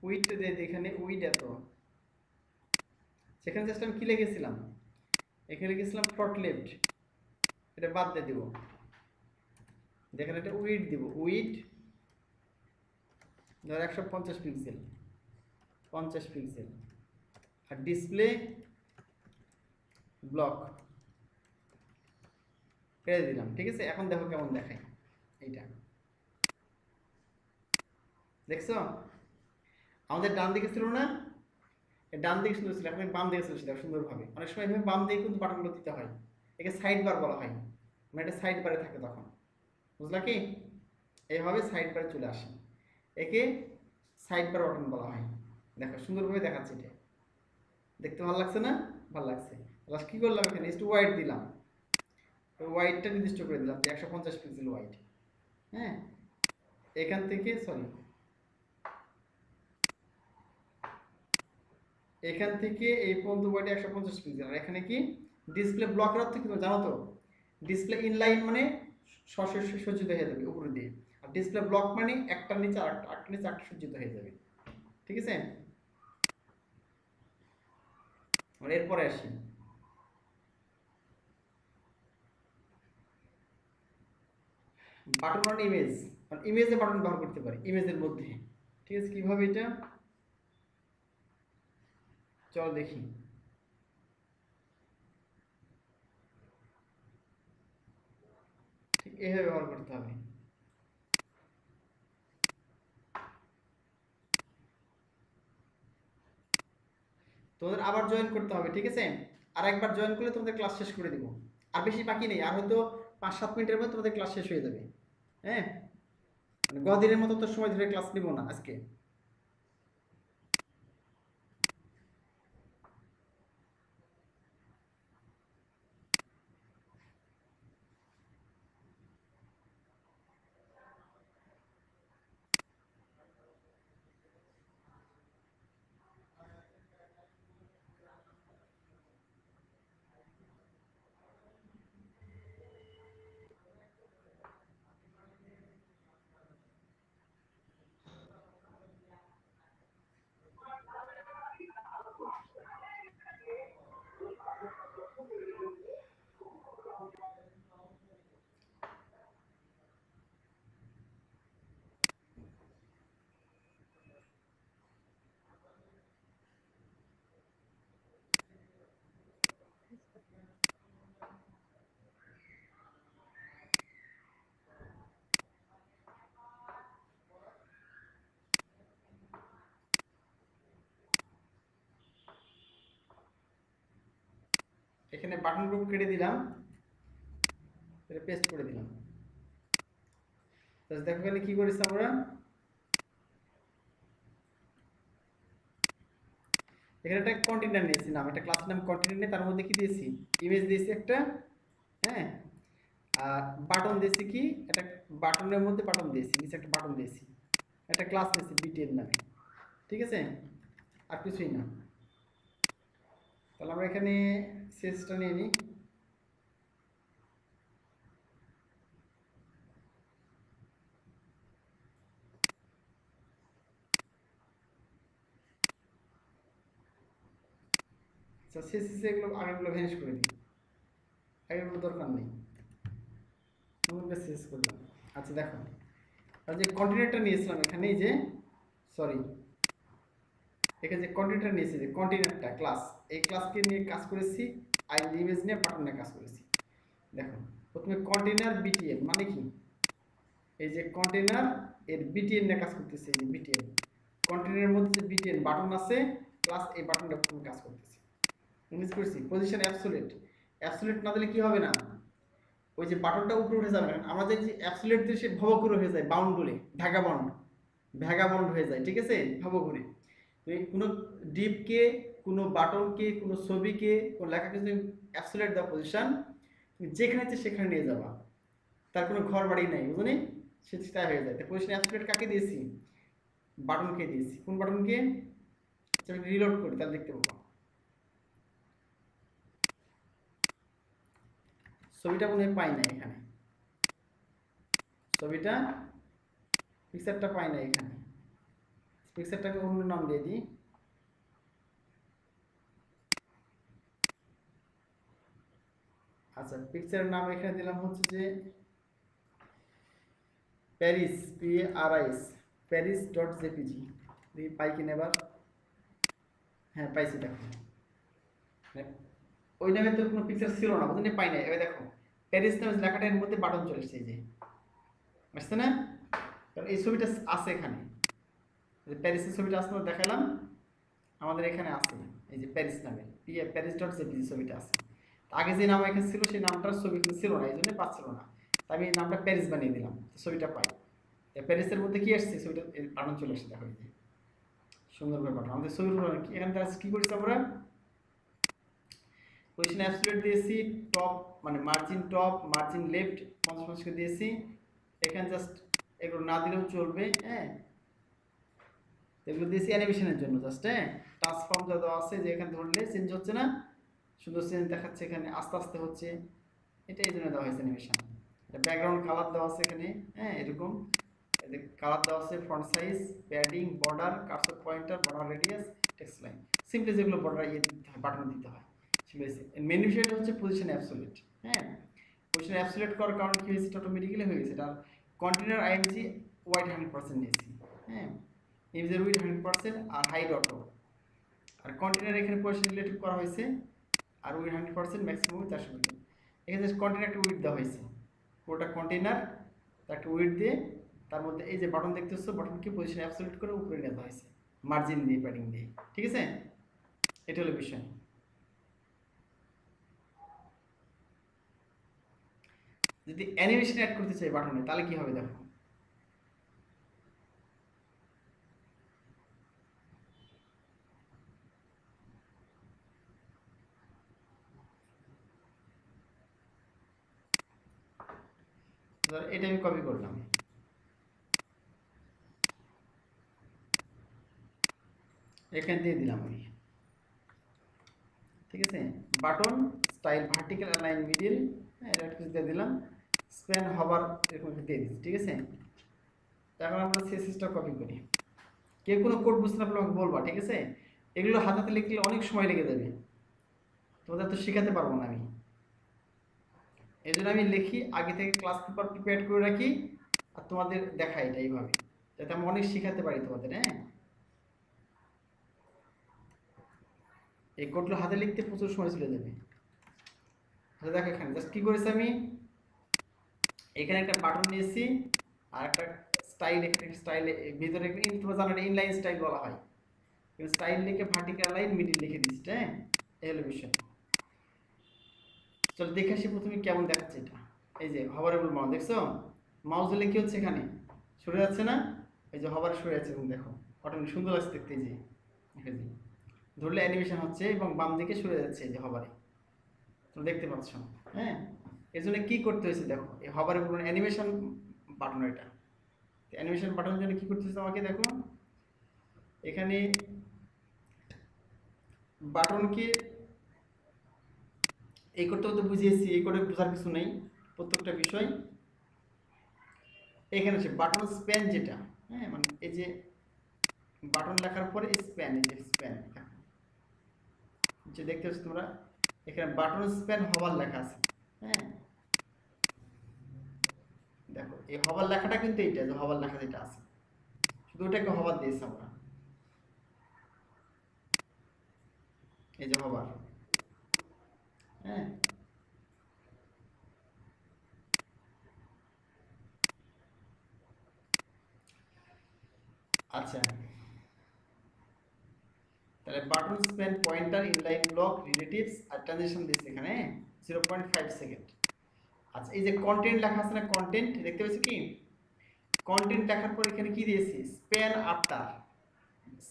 উইড এখানে উইড এত, সেখানে জাস্ট আমি কি লিখেছিলাম, এখানে লিখেছিলাম ফ্রন্ট লেফট, এটা বাদ দিয়ে দিব। দেখেন এটা উইড দিব, উইড ধর 150 পিক্সেল, 50 পিক্সেল। আর ডিসপ্লে ব্লক পেরে দিলাম, ঠিক আছে। এখন দেখো কেমন দেখায় এইটা, দেখছো আমাদের ডান দিকে ছিল না, ডান দিকে সুন্দর ছিল, এখন বাম দিকে চলেছে দেখো সুন্দরভাবে। অনেক সময় এভাবে বাম দিকে কিন্তু বাটনগুলো দিতে হয়, একে সাইড বার বলা হয়, মানে এটা সাইড বারে থাকে তখন, বুঝলা কি? এইভাবে সাইড বারে চলে আসে, একে সাইড বার বাটন বলা হয়। দেখো সুন্দরভাবে দেখাচ্ছে, এটা দেখতে ভালো লাগছে না? ভালো লাগছে। লাস্ট কি করলাম, এখানে একটু ওয়াইড দিলাম, ওয়াইডটা নির্দিষ্ট করে দিলাম যে 150 পিক্সেল ওয়াইড। হ্যাঁ, এখান থেকে সরি, এখান থেকে এই পর্যন্ত ওয়াইড 150 পিক্সেল। আর এখানে কি ডিসপ্লে ব্লকের অর্থ কি জানো তো? ডিসপ্লে ইনলাইন মানে সজ্জিত হয়ে যাবে উপরে দিয়ে, আর ডিসপ্লে ব্লক মানে একটার নিচে আরেকটা, আরেকটার নিচে আরেকটা সজ্জিত হয়ে যাবে, ঠিক আছে। আর এরপরে আসি, বাটন অন ইমেজ, ইমেজে বাটন ব্যবহার করতে পারি ইমেজের মধ্যে, ঠিক আছে। কিভাবে এটা চল দেখি। ঠিক এইভাবে ব্যবহার করতে হবে। তোমাদের আবার জয়েন করতে হবে, ঠিক আছে। আর একবার জয়েন করলে তোমাদের ক্লাস শেষ করে দিব। আর বেশি বাকি নেই, আর হয়তো 5-7 মিনিটের মধ্যে তোমাদের ক্লাস শেষ হয়ে যাবে। হ্যাঁ, মানে গদিনের মতো তো সময় ধরে ক্লাস নিব না আজকে। এখানে বাটন গ্রুপ কেটে দিলাম, এটা পেস্ট করে দিলাম। দেখো এখানে কি করেছি আমরা, এখানে একটা কন্টেনার নিয়েছি, নাম একটা ক্লাস নাম কন্টেনার নিয়ে তার মধ্যে কি দিয়েছি, ইমেজ দিয়েছি একটা। হ্যাঁ, আর বাটন দিয়েছি কি, একটা বাটনের মধ্যে বাটন দিয়েছি, নিচে একটা বাটন দিয়েছি, একটা ক্লাস নিয়েছি বিটিএল নামে, ঠিক আছে। আর কিছুই না। তাহলে আমরা এখানে সেসটা নিয়ে নিই। আচ্ছা, সেসে এগুলো আগেগুলো ভ্যানিশ করে দিই, আগেগুলো দরকার নেই, নতুনটা শেষ করলাম। আচ্ছা দেখো, আর যে কন্টিনেন্টটা নিয়েছিলাম এখানে, এই যে সরি, এখানে যে কন্টিনেন্টটা নিয়েছি, যে কন্টিনেন্টটা ক্লাস, এই ক্লাসকে নিয়ে কাজ করেছি, আর ইমেজ নিয়ে বাটন নিয়ে কাজ করেছি। দেখো প্রথমে কন্টেনার বিটিএল মানে কি, এই যে কন্টেনার এর বিটিএল নিয়ে কাজ করতেছে, এই যে বিটিএল কন্টেনারের মধ্যে যে বিটিএল বাটন আছে, প্লাস এই বাটনটা প্রথমে কাজ করতেছে। ইংলিশ করছি পজিশন অ্যাবসোলিউট, অ্যাবসোলিউট না দিলে কি হবে না, ওই যে বাটনটা উপরে উঠে যাবে না, আমাদের যে অ্যাবসোলিউট দিয়ে সে ভবঘুরে হয়ে যায়, বাউন্ড বলে ভ্যাগাবন্ড, ভ্যাগাবন্ড হয়ে যায়, ঠিক আছে, ভবঘুরে। তুমি কোনো ডিপকে, কোনো বাটনকে, কোনো ছবিকে, কোনো লেখাকে যদি অ্যাবসোলিউট দাও পজিশন, তুমি যেখানে ইচ্ছে সেখানে নিয়ে যাবা, তার কোনো ঘর বাড়ি নাই, বুঝলি, সেটা হয়ে যায়। তো পজিশন অ্যাবসোলিউট কাকে দিয়েছি, বাটনকে দিয়েছি। কোন বাটনকে, রিলোড করি তাহলে দেখতে পাবো। ছবিটা মনে হয় পাই না এখানে, ছবিটা পিকচারটা পাই না এখানে, পিকচারটাকে অন্য নাম দিয়ে দিই। আচ্ছা, পিকচারের নাম এখানে দিলাম হচ্ছে যে প্যারিস, PARIS, প্যারিস.jpg। দেখি পাই কিনা এবার। হ্যাঁ, পাইছি, দেখো। হ্যাঁ, ওই নামে তো কোনো পিকচার ছিল না, বুঝলি, পাই না। এবার দেখো, প্যারিস নামে লেখাটা এর মধ্যে বাটন চলে এসেছে, এই যে আসছে না? কারণ এই ছবিটা আছে এখানে, যে প্যারিসের ছবিটা আসলে দেখালাম, আমাদের এখানে আছে, এই যে প্যারিস নামে প্যারিস.jpg ছবিটা আছে। আগে যে নাম এখানে ছিল সেই নামটার ছবি কিন্তু ছিল না, এই জন্য পাচ্ছিল না। তাই আমি এই নামটা প্যারিস বানিয়ে দিলাম, ছবিটা পাই। প্যারিসের মধ্যে কি আসছে, ছবিটা বাটন চলে আসছে, দেখো এই যে সুন্দরভাবে বাটন। আমাদের ছবির এখানে কি করেছি আমরা, পজিশন অ্যাবসলিউট দিয়েছি, টপ মানে মার্জিন টপ, মার্জিন লেফট 50 করে দিয়েছি। এখানে জাস্ট এগুলো না দিলেও চলবে, হ্যাঁ। এগুলো দিয়েছি অ্যানিমেশনের জন্য জাস্ট, হ্যাঁ। ট্রান্সফর্ম যা দেওয়া আছে, যে এখানে ধরলে চেঞ্জ হচ্ছে না, সুন্দর চেঞ্জ দেখাচ্ছে, এখানে আস্তে আস্তে হচ্ছে, এটা এই জন্য দেওয়া হয়েছে অ্যানিমেশন। ব্যাকগ্রাউন্ড কালার দেওয়া আছে এখানে, হ্যাঁ, এরকম কালার দেওয়া আছে, font size, padding, border, cursor pointer, border radius, text line, simply যেগুলো বর্ডার ইয়ে দিতে হয়, বাটন দিতে হয় সেগুলো। মেনু বিষয়টা হচ্ছে পজিশন অ্যাবসলিউট, হ্যাঁ। পজিশন অ্যাবসলিউট করার কারণে কি হয়েছে, অটোমেটিক্যালি হয়ে গেছে। এটা কন্টেনার আইএমজি ওয়াইড 100% নিয়েছি, হ্যাঁ। ইমেজের উইড 100% আর হাইড অটো। আর কন্টেনার এখানে পজিশন রিলেটিভ করা হয়েছে, আর উইড 100% ম্যাক্সিমাম 400 মিলিয়ন। এখানে জাস্ট কন্টেনার একটা উইড দেওয়া হয়েছে, পুরোটা কন্টেনার তার একটা উইড দিয়ে, তার মধ্যে এই যে বাটন দেখতেছো, বাটনকে পজিশন অ্যাবসলিউট করে উপরে নেওয়া হয়েছে মার্জিন দিয়ে, প্যাডিং দিয়ে, ঠিক আছে। এটা হলো বিষয়। যদি অ্যানিমেশন অ্যাড করতে চাই বাটনে, তাহলে কি হবে দেখো। এটা আমি কপি করলাম, এখানে দিয়ে দিলাম আমি, ঠিক আছে। Button style vertical align middle, হ্যাঁ, এটা কিছু দিয়ে দিলাম, স্প্যান হবার এরকম দিয়ে দিচ্ছি, ঠিক আছে। এখন আমরা সিএসএসটা কপি করি। কেউ কোনো কোড বুঝতে না পারলে আমাকে বলবা, ঠিক আছে। এগুলো হাতে লিখলে অনেক সময় লেগে যাবে, তোমাদের তো শেখাতে পারবো না আমি। এই জন্য আমি লিখি, আগে থেকে ক্লাস পেপার প্রিপেয়ার করে রাখি, আর তোমাদের দেখাই এটা এইভাবে, যাতে আমি অনেক শেখাতে পারি তোমাদের, হ্যাঁ। এই কোডগুলো হাতে লিখতে প্রচুর সময় চলে যাবে। দেখো এখানে জাস্ট কি করেছি আমি, এখানে একটা বাটন নিয়েছি, আর একটা স্টাইল, এখানে স্টাইল ভিতরে তোমরা জানো ইনলাইন স্টাইল বলা হয়, স্টাইল লিখে ভার্টিক্যাল লাইন মিডিল লিখে দিচ্ছি, হ্যাঁ। এই হলো বিষয়। চলো দেখে আসি প্রথমে কেমন দেখাচ্ছে এটা। এই যে হভারেবল মাউস দেখছো, মাউস দিলে কি হচ্ছে, এখানে সরে যাচ্ছে না, এই যে হভার সরে যাচ্ছে, এবং দেখো অটোমেটিক সুন্দর লাগছে দেখতে, এই যে ধরলে অ্যানিমেশন হচ্ছে এবং বাম দিকে সরে যাচ্ছে, এই যে হভারে, তোমরা দেখতে পাচ্ছ, হ্যাঁ। এর জন্য কি করতে হয়েছে দেখো, এই হভারেবল অ্যানিমেশন বাটন, এটা অ্যানিমেশন বাটনের জন্য কি করতে হয়েছে আমাকে দেখো, এখানে বাটনকে এই করতে করতে বুঝিয়েছি, এই করে বোঝার কিছু নেই, প্রত্যেকটা বিষয় এখানে আছে। বাটন স্প্যান যেটা, হ্যাঁ, মানে এই যে বাটন লেখার পরে স্প্যান, এই যে স্প্যান যে দেখতে পাচ্ছ তোমরা, এখানে বাটন স্প্যান হবার লেখা আছে, হ্যাঁ। দেখো এই হবার লেখাটা কিন্তু এইটা, যে হবার লেখা যেটা আছে, শুধু ওটাকে হবার দিয়েছি আমরা, এই যে হবার, হ্যাঁ। আচ্ছা, তাহলে button span pointer inline block relatives আর ট্রানজিশন দিয়েছে এখানে 0.5 সেকেন্ড। আচ্ছা, এই যে কন্টেন্ট লেখা আছে না, কন্টেন্ট দেখতে পাচ্ছ কি, কন্টেন্ট লেখার পর এখানে কি দিয়েছি, স্প্যান আফটার।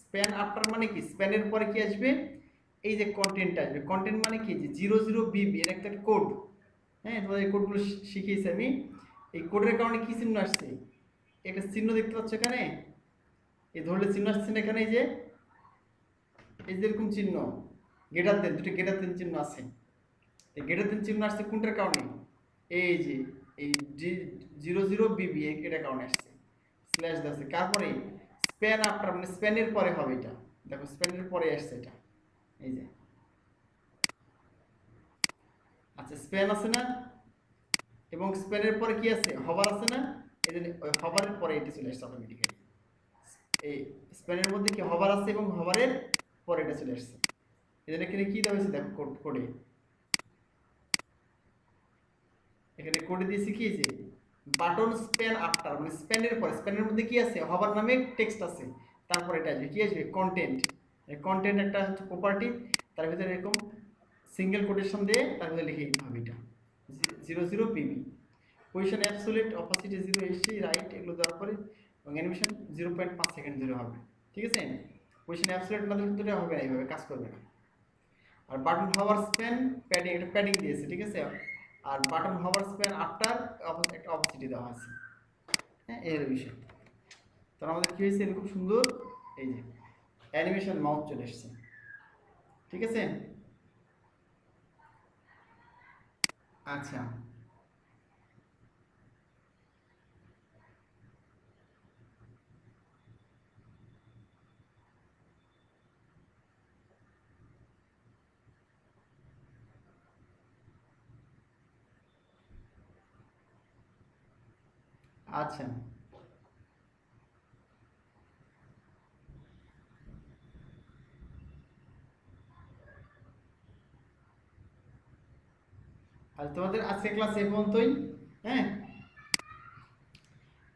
স্প্যান আফটার মানে কি, স্প্যানের পরে কি আসবে, এই যে কন্টেন্ট আসবে। কন্টেন্ট মানে কি, যে 00BB এর একটা কোড, হ্যাঁ, তোমাদের এই কোডগুলো শিখিয়েছি আমি। এই কোডের কারণে কি চিহ্ন আসছে, একটা চিহ্ন দেখতে পাচ্ছ এখানে, এই ধরলে চিহ্ন আসছে না এখানে, এই যে এরকম চিহ্ন, গ্রেটার দেন, দুটো গ্রেটার দেন চিহ্ন আছে। এই গ্রেটার দেন চিহ্ন আসছে কোনটার কারণে, এই যে এই 00BB এটার কারণে আসছে, স্ল্যাশ দেওয়া, তারপরে স্প্যান আফটার মানে স্প্যানের পরে হবে এটা, দেখো স্প্যানের পরে আসছে এটা, এই যে আচ্ছা, স্প্যান আছে না, এবং স্প্যানের পরে কি আছে, হভার আছে না, এই জন্য ওই হভারের পরে এটা চলে আসছে অটোমেটিক্যালি। এই স্প্যানের মধ্যে কি হভার আছে এবং হভারের পরে এটা চলে আসছে। এই জন্য এখানে কি দেওয়া হয়েছে দেখো কোডে, এখানে কোডে দিয়েছি কি যে বাটন স্প্যান আফটার, মানে স্প্যানের পরে, স্প্যানের মধ্যে কি আছে, হভার নামে টেক্সট আছে, তারপর এটা আসবে কি আসবে, কন্টেন্ট। কন্টেন্ট একটা হচ্ছে প্রপার্টি, তার ভিতরে এরকম সিঙ্গেল কোটেশন দিয়ে তার ভিতরে লিখে দিতে হবে এটা 00 PB. Position absolute opacity 0 AC right এগুলো দেওয়ার পরে, এবং অ্যানিমেশন 0.5 সেকেন্ড ধরে হবে, ঠিক আছে। পজিশন অ্যাবসোলিউট না দিলে কিন্তু এটা হবে না, এইভাবে কাজ করবে না। আর বাটন হভার স্প্যান প্যাডিং, এটা প্যাডিং দিয়েছে, ঠিক আছে। আর বাটন হভার স্প্যান আফটার একটা অপসিটি দেওয়া আছে, হ্যাঁ এর বিষয়। তাহলে আমাদের কি হয়েছে, এরকম সুন্দর এই যে অ্যানিমেশন মাউস চলে এসেছে, ঠিক আছে। আচ্ছা আচ্ছা আর তোমাদের আজকে ক্লাস এ পর্যন্তই, হ্যাঁ।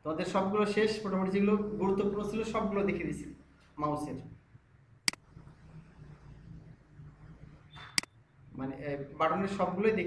তোমাদের সবগুলো শেষ, মোটামুটি যেগুলো গুরুত্বপূর্ণ ছিল সবগুলো দেখে দিছি মাউসের, মানে বাটনের সবগুলোই দেখে